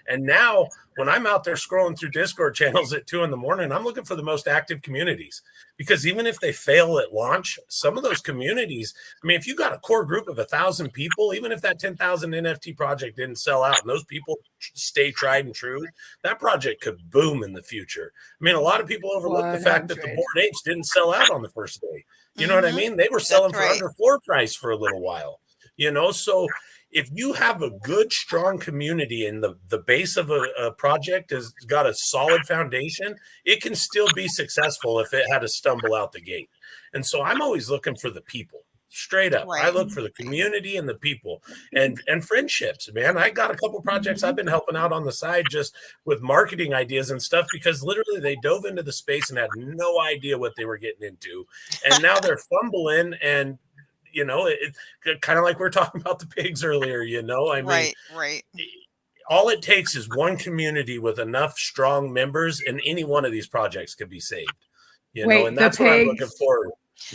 And now when I'm out there scrolling through Discord channels at 2 a.m, I'm looking for the most active communities, because even if they fail at launch, some of those communities, if you got a core group of 1,000 people, even if that 10,000 NFT project didn't sell out and those people stay tried and true, that project could boom in the future. A lot of people overlook the fact that the Bored Apes didn't sell out on the first day. You know what I Mhm. mean? They were That's selling for right. under floor price for a little while, you know? So if you have a good, strong community and the base of a project has got a solid foundation, it can still be successful if it had to stumble out the gate. And so I'm always looking for the people. Straight up, I Right. look for the community and the people and friendships, man. I got a couple projects I've been helping out on the side just with marketing ideas and stuff because literally they dove into the space and had no idea what they were getting into, and now they're fumbling. And you know, it kind of like we are talking about the pigs earlier. You know, I mean, Right. all it takes is one community with enough strong members, and any one of these projects could be saved. You know, Wait, and the that's what I'm looking pigs? for.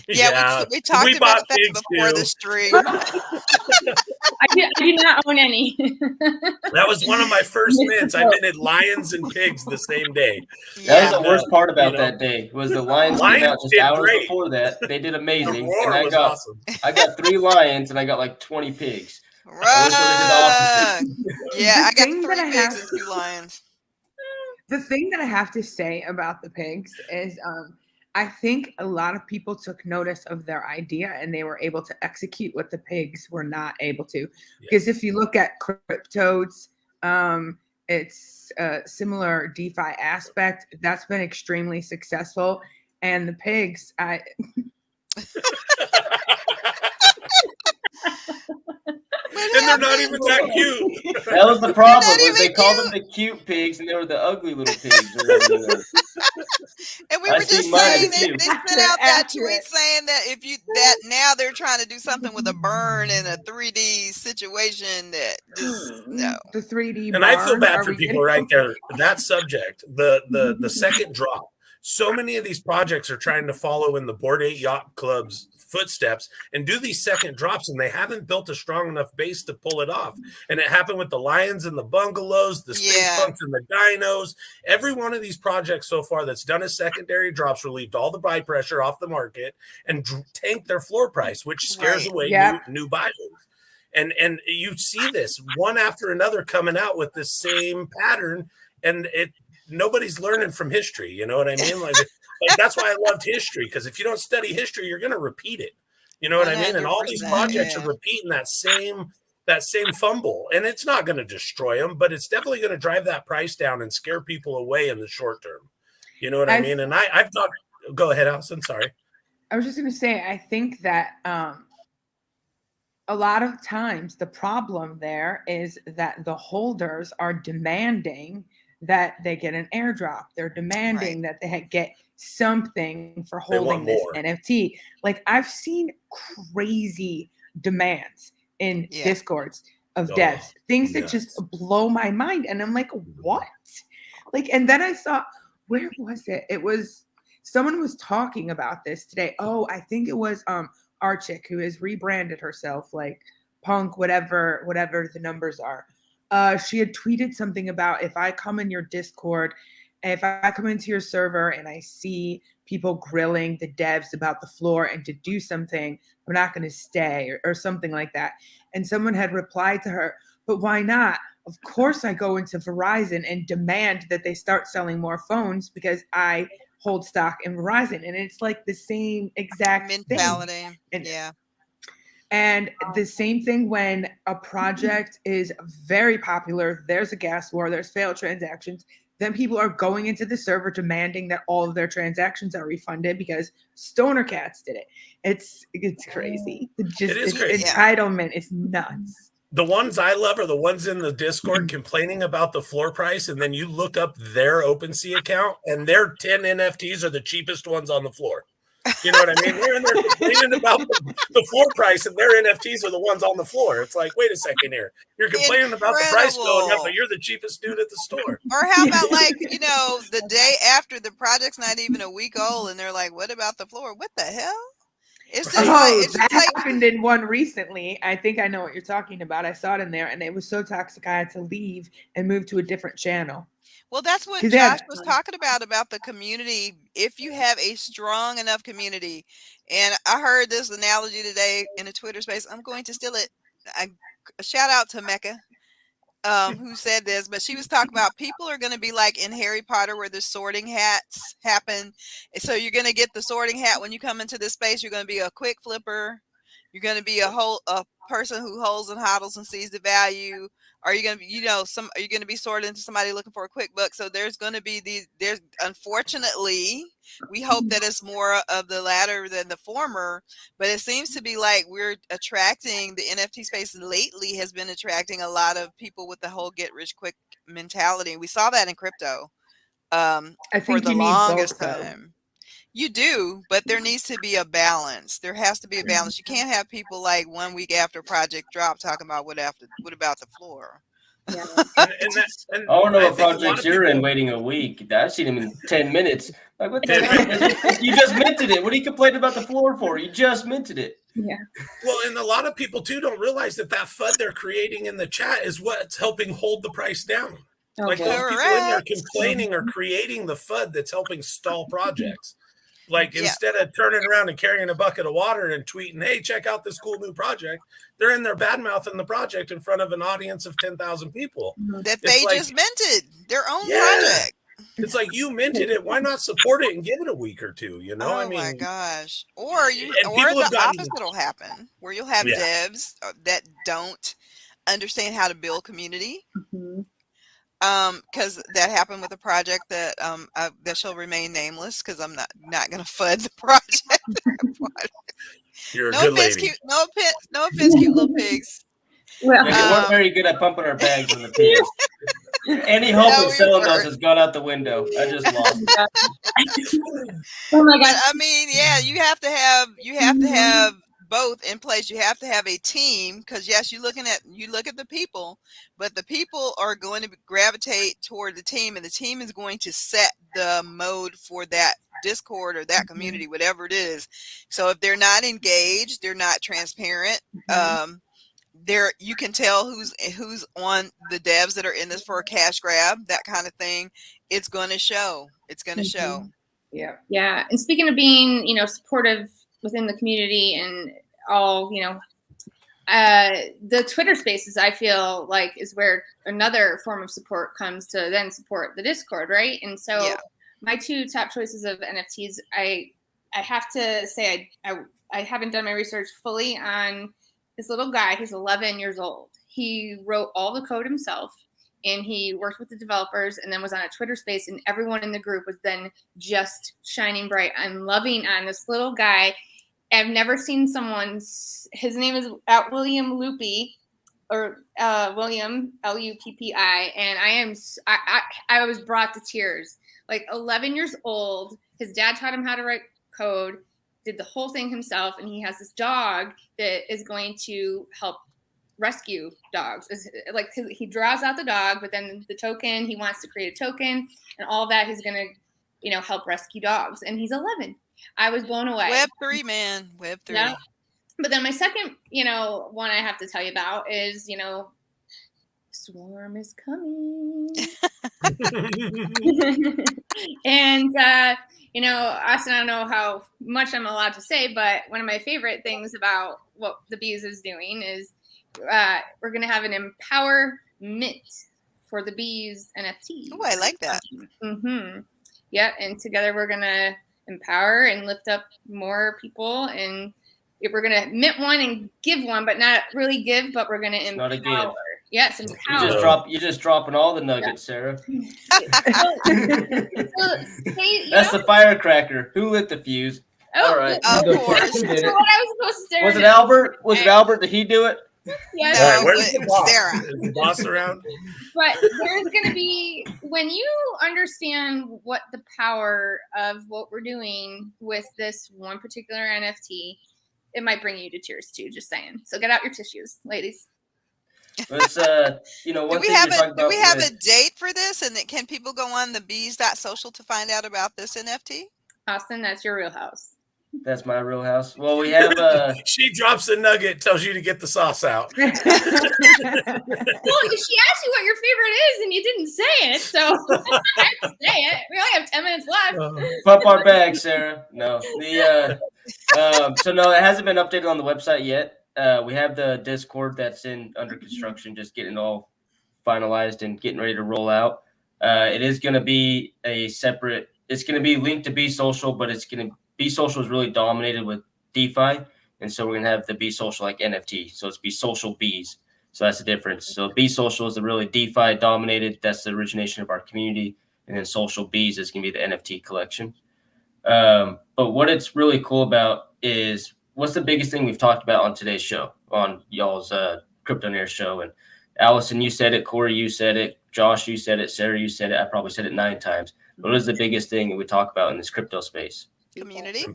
Yeah, Yeah, we talked we about bought that pigs before the too. stream. I do not own any. That was one of my first mints. I minted lions and pigs the same day. That was Yeah. the worst part about you know, that day was the Lions came Lions out just did hours great. before that. They did The amazing, and roar I was got awesome. 3 lions and I got like 20 pigs. I wish I would've did the opposite. Yeah, The I got thing that 3 I have- pigs and 2 lions. The thing that I have to say about the pigs is I think a lot of people took notice of their idea and they were able to execute what the pigs were not able to. Because if you look at Cryptonairz, it's a similar DeFi aspect that's been extremely successful. And the pigs, And they're not even that cute. That was the problem. Not Was they even called them the cute pigs, and they were the ugly little pigs. Or whatever they were. And we I were see just mine saying as that cute. they sent out that tweet Accurate. saying that that now they're trying to do something with a burn and a 3D situation that just no. The 3D And I feel barn, bad are for we people getting- right there. That subject, the second drop. So many of these projects are trying to follow in the Bored Ape Yacht Club's footsteps and do these second drops, and they haven't built a strong enough base to pull it off. And it happened with the Lions and the Bungalows, the Space Yeah. Punks and the Dinos. Every one of these projects so far that's done a secondary drops relieved all the buy pressure off the market and tanked their floor price, which scares Right. away Yeah. new buyers. And you see this one after another coming out with the same pattern, and nobody's learning from history. You know what I mean? Like that's why I loved history, because if you don't study history, you're going to repeat it. You know what I mean? And all these 100%, projects yeah. are repeating that same fumble, and it's not going to destroy them, but it's definitely going to drive that price down and scare people away in the short term. You know what I mean? And I've talked. Go ahead, Allison. Sorry. I was just going to say, I think that a lot of times the problem there is that the holders are demanding that they get an airdrop. They're demanding that they get something for holding this more. NFT. Like I've seen crazy demands in Discords of devs, things that just blow my mind. And I'm like, what? Like, and then I saw, where was it? It was, someone was talking about this today. Oh, I think it was Archick, who has rebranded herself like Punk, whatever the numbers are. She had tweeted something about, if I come in your Discord, if I come into your server and I see people grilling the devs about the floor and to do something, I'm not going to stay, or something like that. And someone had replied to her, but why not? Of course I go into Verizon and demand that they start selling more phones because I hold stock in Verizon. And it's like the same exact mentality. Thing. And the same thing when a project is very popular, there's a gas war, there's failed transactions, then people are going into the server demanding that all of their transactions are refunded because Stoner Cats did it. It's crazy. It is crazy. Entitlement is nuts. The ones I love are the ones in the Discord complaining about the floor price, and then you look up their OpenSea account, and their 10 NFTs are the cheapest ones on the floor. You know what I mean? They're in there complaining about the floor price, and their NFTs are the ones on the floor. It's like, wait a second here. You're complaining about the price going up, but you're the cheapest dude at the store. Or how about, like, you know, the day after the project's not even a week old, and they're like, what about the floor? What the hell? It's just that happened in one recently. I think I know what you're talking about. I saw it in there, and it was so toxic I had to leave and move to a different channel. Well, that's what Josh was talking about the community. If you have a strong enough community, and I heard this analogy today in a Twitter space, I'm going to steal it. A shout out to Mecca. who said this, but she was talking about people are going to be like in Harry Potter where the sorting hats happen. So you're going to get the sorting hat when you come into this space. You're going to be a quick flipper. You're going to be a person who holds and hodls and sees the value. Are you going to be, are you going to be sorted into somebody looking for a quick buck? So there's going to be unfortunately, we hope that it's more of the latter than the former, but it seems to be like we're attracting the NFT space lately has been attracting a lot of people with the whole get rich quick mentality. We saw that in crypto I think for the you need longest both, time. You do, but there needs to be a balance. There has to be a balance. You can't have people like 1 week after a project drop talking about what about the floor. Yeah. I don't know what projects you're in waiting a week. I've seen him in 10 minutes. Like, what the You just minted it. What are you complaining about the floor for? You just minted it. Yeah. Well, and a lot of people too don't realize that FUD they're creating in the chat is what's helping hold the price down. Okay. Like those people in there complaining are creating the FUD that's helping stall projects. Like instead of turning around and carrying a bucket of water and tweeting, "Hey, check out this cool new project," they're in there badmouthing the project in front of an audience of 10,000 people that they just minted their own project. It's like, you minted it. Why not support it and give it a week or two? Oh, I mean, my gosh! Or the opposite will happen, where you'll have devs that don't understand how to build community. Mm-hmm. Because that happened with a project that that shall remain nameless because I'm not going to FUD the project. You're a good lady. No offense, cute little pigs. Well, we weren't very good at pumping our bags on the pigs. Any hope of selling those has gone out the window. I just lost. Oh my God! I mean, yeah, you have to have both in place. You have to have a team because yes, you look at the people, but the people are going to gravitate toward the team, and the team is going to set the mode for that Discord or that community, whatever it is. So if they're not engaged, they're not transparent. You can tell who's on the devs that are in this for a cash grab, that kind of thing. It's going to show. It's going to show. Yeah. Yeah. And speaking of being, supportive within the community and all, the Twitter spaces, I feel like is where another form of support comes to then support the Discord, right? And so my two top choices of NFTs, I have to say I haven't done my research fully on this little guy. He's 11 years old. He wrote all the code himself. And he worked with the developers and then was on a Twitter space, and everyone in the group was then just shining bright and loving on this little guy. I've never seen his name is William Loopy, or William Luppi, and I was brought to tears. Like 11 years old, his dad taught him how to write code, did the whole thing himself, and he has this dog that is going to help rescue dogs. Like he draws out the dog, but then the token, he wants to create a token, and all that he's gonna, help rescue dogs. And he's 11. I was blown away. Web3, man. Web3. Yeah. But then my second, one I have to tell you about is, Swarm is coming. And Austin, I don't know how much I'm allowed to say, but one of my favorite things about what the Bees is doing is we're going to have an empowerment for the Bees NFT. Oh, I like that. Yeah, and together we're going to empower and lift up more people, and we're going to mint one and give one, but not really give, but we're going to empower. Not a give. Yes, empower. You're just dropping all the nuggets, Sarah. That's the firecracker. Who lit the fuse? Oh, all right. Of course. So what I was supposed to say. Was it Albert? Was it Albert? Did he do it? Yes. All right, where's the boss? Sarah. Is the boss around? But there's going to be, when you understand what the power of what we're doing with this one particular NFT, it might bring you to tears too, just saying. So get out your tissues, ladies. Let's, one do we have a date for this? And can people go on the Bees.social to find out about this NFT? Austin, that's your real house. That's my real house. Well, we have she drops a nugget, tells you to get the sauce out. Well, she asked you what your favorite is, and you didn't say it, so I have to say it. We only have 10 minutes left. Pump our bag, Sarah. No, so no, it hasn't been updated on the website yet. We have the Discord that's under construction, just getting all finalized and getting ready to roll out. It is going to be a separate. It's going to be linked to BeesSocial, but it's going to BeesSocial is really dominated with DeFi, and so we're going to have the BeesSocial like NFT. So it's BeesSocial Bees. So that's the difference. So BeesSocial is the really DeFi dominated. That's the origination of our community, and then Social Bees is going to be the NFT collection. But what it's really cool about is what's the biggest thing we've talked about on today's show, on y'all's Cryptonairz show. And Allison, you said it. Corey, you said it. Josh, you said it. Sarah, you said it. I probably said it 9 times. What is the biggest thing that we talk about in this crypto space? Community.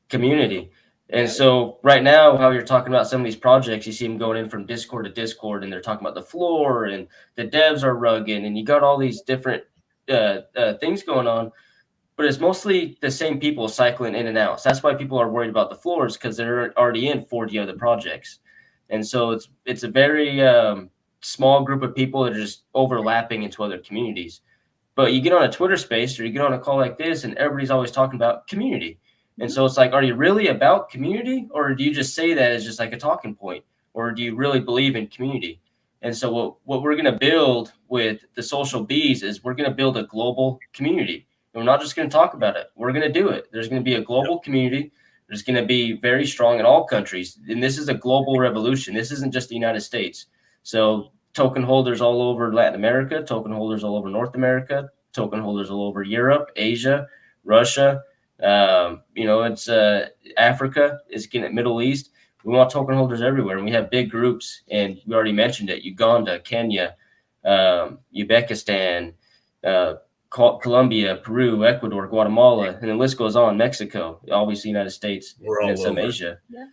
Community. And so right now, how you're talking about some of these projects, you see them going in from Discord to Discord, and they're talking about the floor and the devs are rugging, and you got all these different things going on. But it's mostly the same people cycling in and out. So that's why people are worried about the floors, because they're already in 40 other projects. And so it's a very small group of people that are just overlapping into other communities. But you get on a Twitter space or you get on a call like this, and everybody's always talking about community. And so it's like, are you really about community, or do you just say that as just like a talking point, or do you really believe in community? And so what we're going to build with the Social Bees is we're going to build a global community. And we're not just going to talk about it. We're going to do it. There's going to be a global community. There's going to be very strong in all countries. And this is a global revolution. This isn't just the United States. So token holders all over Latin America, token holders all over North America, token holders all over Europe, Asia, Russia. It's Africa, is getting Middle East. We want token holders everywhere. And we have big groups. And we already mentioned it. Uganda, Kenya, Uzbekistan, Colombia, Peru, Ecuador, Guatemala, and the list goes on. Mexico, obviously United States, and some Asia. Yeah.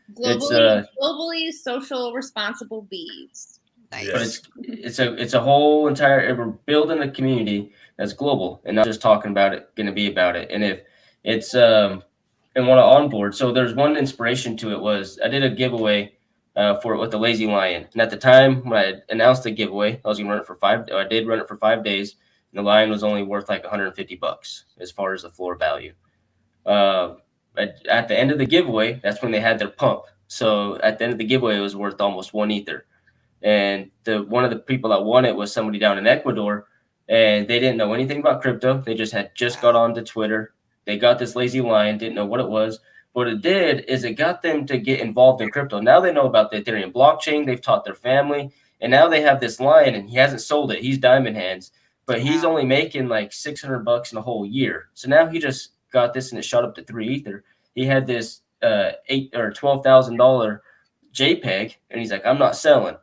Globally social responsible bees. Nice. But it's a whole entire. We're building a community that's global and not just talking about it. Going to be about it. And if it's and want to onboard. So there's one inspiration to it was I did a giveaway for it with the Lazy Lion, and at the time when I announced the giveaway, I was going to run it for 5. I did run it for 5 days. The lion was only worth like $150 as far as the floor value. At the end of the giveaway, that's when they had their pump. So at the end of the giveaway, it was worth almost 1 Ether. And one of the people that won it was somebody down in Ecuador, and they didn't know anything about crypto. They just got onto Twitter. They got this Lazy Lion, didn't know what it was. What it did is it got them to get involved in crypto. Now they know about the Ethereum blockchain. They've taught their family, and now they have this lion, and he hasn't sold it. He's diamond hands. But he's only making like $600 in a whole year. So now he just got this and it shot up to 3 Ether. He had this $8,000 or $12,000 JPEG, and he's like, I'm not selling.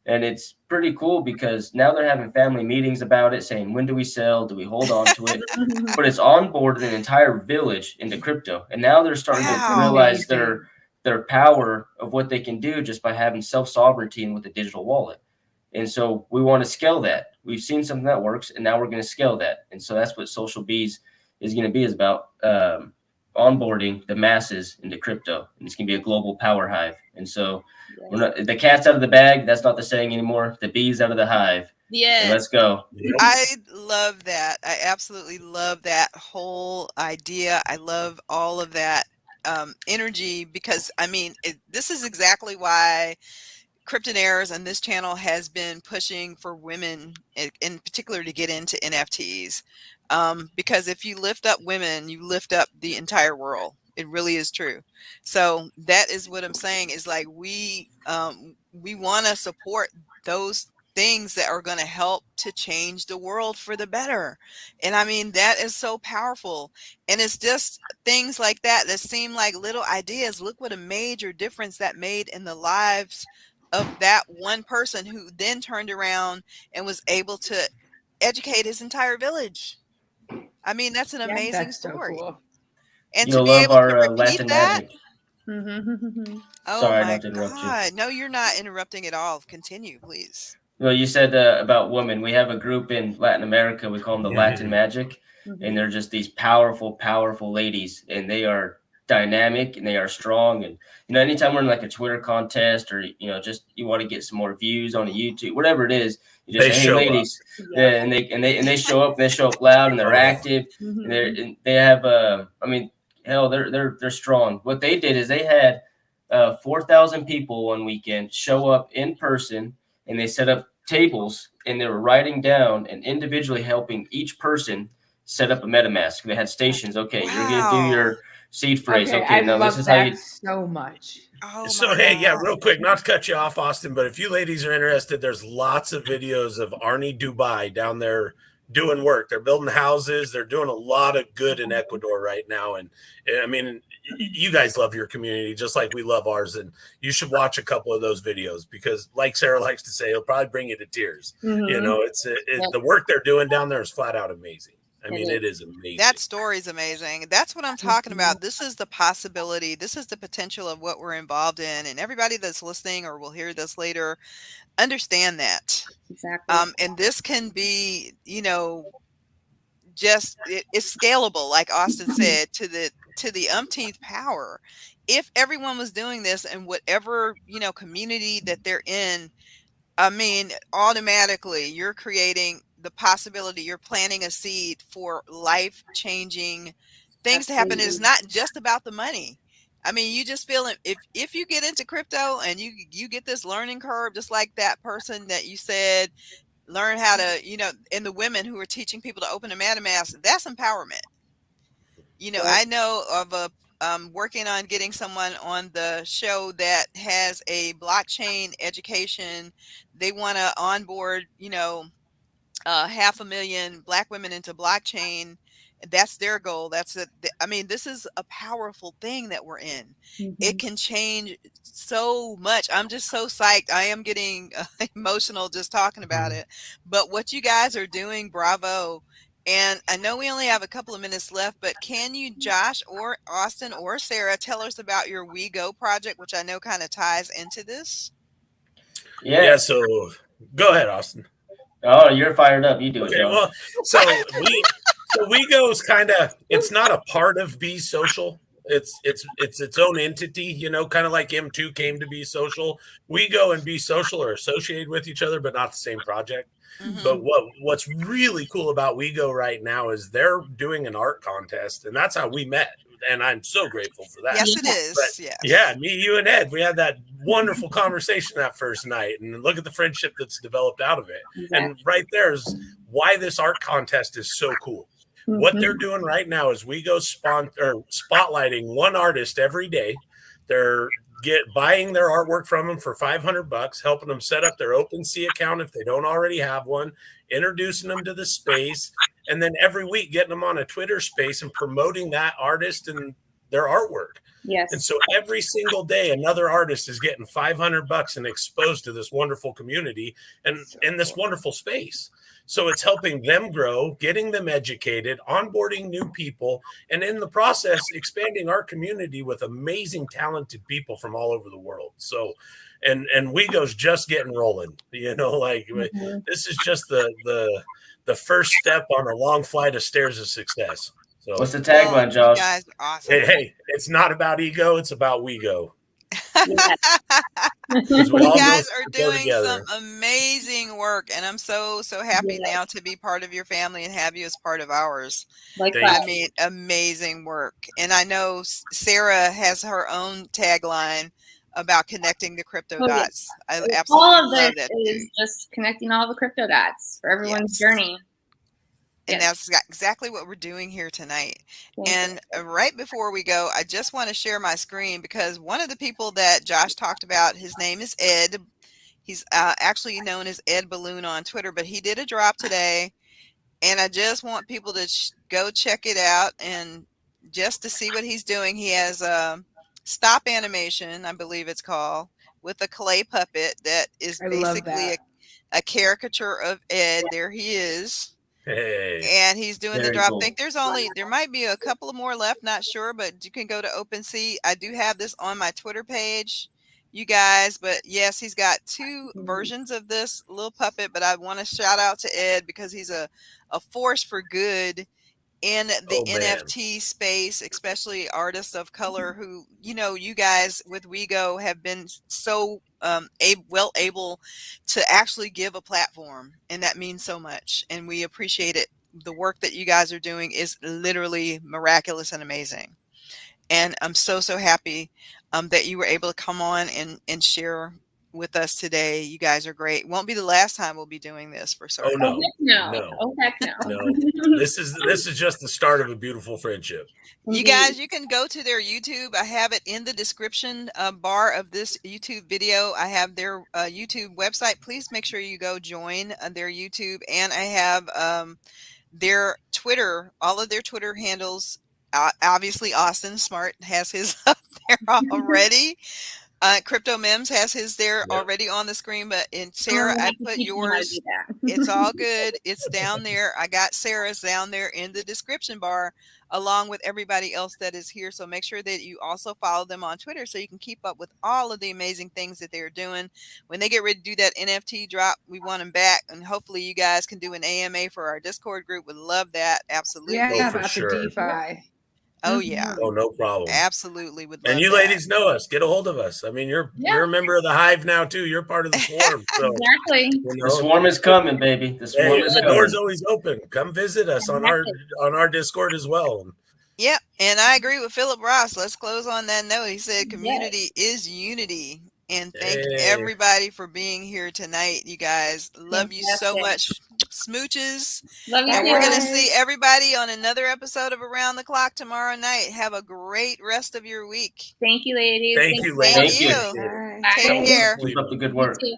And it's pretty cool because now they're having family meetings about it, saying, when do we sell? Do we hold on to it? But it's onboarded an entire village into crypto. And now they're starting to realize their power of what they can do just by having self-sovereignty and with a digital wallet. And so we want to scale that. We've seen something that works, and now we're going to scale that. And so that's what Social Bees is going to be, is about onboarding the masses into crypto. And it's going to be a global power hive. And so the cat's out of the bag. That's not the saying anymore. The bees out of the hive. Yeah. So let's go. I love that. I absolutely love that whole idea. I love all of that energy because, I mean, this is exactly why Cryptonairz and this channel has been pushing for women in particular to get into NFTs. Because if you lift up women, you lift up the entire world. It really is true. So that is what I'm saying is like we want to support those things that are going to help to change the world for the better. And I mean, that is so powerful. And it's just things like that seem like little ideas. Look what a major difference that made in the lives of that one person who then turned around and was able to educate his entire village. I mean, that's an amazing story. So cool. And to be able to repeat Latin that. magic. Oh Sorry, my not to interrupt God. No, you're not interrupting at all. Continue, please. Well, you said about women. We have a group in Latin America. We call them the Latin Magic. And they're just these powerful, powerful ladies. And they are dynamic and they are strong. And, anytime we're in like a Twitter contest or, just you want to get some more views on a YouTube, whatever it is, you just say, hey, ladies. Yeah, and they show up and they show up loud and they're active. And they have, hell, they're strong. What they did is they had 4,000 people one weekend show up in person. And they set up tables, and they were writing down and individually helping each person set up a MetaMask. They had stations. Okay, wow. You're gonna do your seed phrase. Okay, I now love this is that how you. So much. Oh so hey, yeah, real quick, not to cut you off, Austin, but if you ladies are interested, there's lots of videos of Arnie Dubai down there doing work. They're building houses. They're doing a lot of good in Ecuador right now. And I mean, you guys love your community just like we love ours. And you should watch a couple of those videos because, like Sarah likes to say, it'll probably bring you to tears. You know, the work they're doing down there is flat out amazing. I mean, it is amazing. That story is amazing. That's what I'm talking about. This is the possibility. This is the potential of what we're involved in. And everybody that's listening or will hear this later, understand that. Exactly. And this can be, you know, just it's scalable, like Austin said, to the umpteenth power. If everyone was doing this in whatever, you know, community that they're in, I mean, automatically you're creating the possibility, you're planting a seed for life-changing things to happen. It's not just about the money. I mean, you just feel it if you get into crypto and you get this learning curve, just like that person that you said, learn how to, you know, and the women who are teaching people to open a MetaMask, that's empowerment. You know, I know of a working on getting someone on the show that has a blockchain education. They want to onboard, you know, 500,000 Black women into blockchain. That's their goal. I mean, this is a powerful thing that we're in. It can change so much. I'm just so psyched. I am getting emotional just talking about it. But what you guys are doing, bravo. And I know we only have a couple of minutes left, but can you, Josh or Austin or Sarah, tell us about your We Go project, which I know kind of ties into this? Yeah. So go ahead, Austin. Oh, you're fired up. You do it, Josh. Well, so We Go is kind of, it's not a part of BeesSocial. It's its own entity, you know, kind of like M2 came to BeesSocial. We Go and BeesSocial are associated with each other, but not the same project. But what's really cool about We Go right now is they're doing an art contest, and that's how we met. And I'm so grateful for that. Yes, it is. But, yeah, me, you, and Ed, we had that wonderful conversation that first night, and look at the friendship that's developed out of it. And right there is why this art contest is so cool. What they're doing right now is We Go spotlighting one artist every day. They're buying their artwork from them for $500, helping them set up their OpenSea account if they don't already have one, introducing them to the space, and then every week getting them on a Twitter space and promoting that artist and their artwork. Yes. And so every single day, another artist is getting $500 and exposed to this wonderful community and in this wonderful space. So it's helping them grow, getting them educated, onboarding new people, and in the process, expanding our community with amazing, talented people from all over the world. So, and We Go's just getting rolling. You know, like this is just the first step on a long flight of stairs of success. So, what's the tagline, Josh? You guys are awesome. Hey, it's not about ego; it's about We Go. You guys are doing some amazing work, and I'm so happy now to be part of your family and have you as part of ours. I mean, amazing work. And I know Sarah has her own tagline about connecting the crypto dots. I absolutely all of love this that is just connecting all the crypto dots for everyone's journey. And that's exactly what we're doing here tonight. And right before we go, I just want to share my screen because one of the people that Josh talked about, his name is Ed. He's actually known as Ed Balloon on Twitter, but he did a drop today. And I just want people to go check it out and just to see what he's doing. He has a stop animation, I believe it's called, with a clay puppet that is basically a caricature of Ed. There he is. Hey. And he's doing the drop. Cool. I think there might be a couple of more left, not sure, but you can go to OpenSea. I do have this on my Twitter page, you guys, but yes, he's got two versions of this little puppet, but I want to shout out to Ed because he's a force for good in the NFT space, especially artists of color who, you know, you guys with We Go have been so able to actually give a platform, and that means so much, and we appreciate it. The work that you guys are doing is literally miraculous and amazing, and I'm so happy that you were able to come on and share with us today. You guys are great. Won't be the last time we'll be doing this for certain. Oh no, no. Oh heck no. No. This is just the start of a beautiful friendship. You guys, you can go to their YouTube. I have it in the description bar of this YouTube video. I have their YouTube website. Please make sure you go join their YouTube. And I have their Twitter, all of their Twitter handles. Obviously, Austin Smart has his up there already. Cryptonairz has his there already on the screen, but in Sara, I put yours. It's all good. It's down there. I got Sarah's down there in the description bar, along with everybody else that is here. So make sure that you also follow them on Twitter so you can keep up with all of the amazing things that they're doing. When they get ready to do that NFT drop, we want them back, and hopefully you guys can do an AMA for our Discord group. Would love that. Absolutely. Yeah, for about sure. the DeFi. Oh yeah. Oh, no problem. Absolutely would love And you that. ladies know us. Get a hold of us. I mean, you're a member of the hive now too. You're part of the swarm. So, exactly. you know, The swarm is coming, baby. The swarm is the coming. door's always open. Come visit us on our Discord as well. Yep, and I agree with Philip Ross. Let's close on that note. He said community is unity. And thank everybody for being here tonight, you guys. Love you so much. Smooches. Love you. And we're going to see everybody on another episode of Around the Clock tomorrow night. Have a great rest of your week. Thank you, ladies. Thank you, ladies. Thank you. Bye. Take care. Keep up the good work. You too.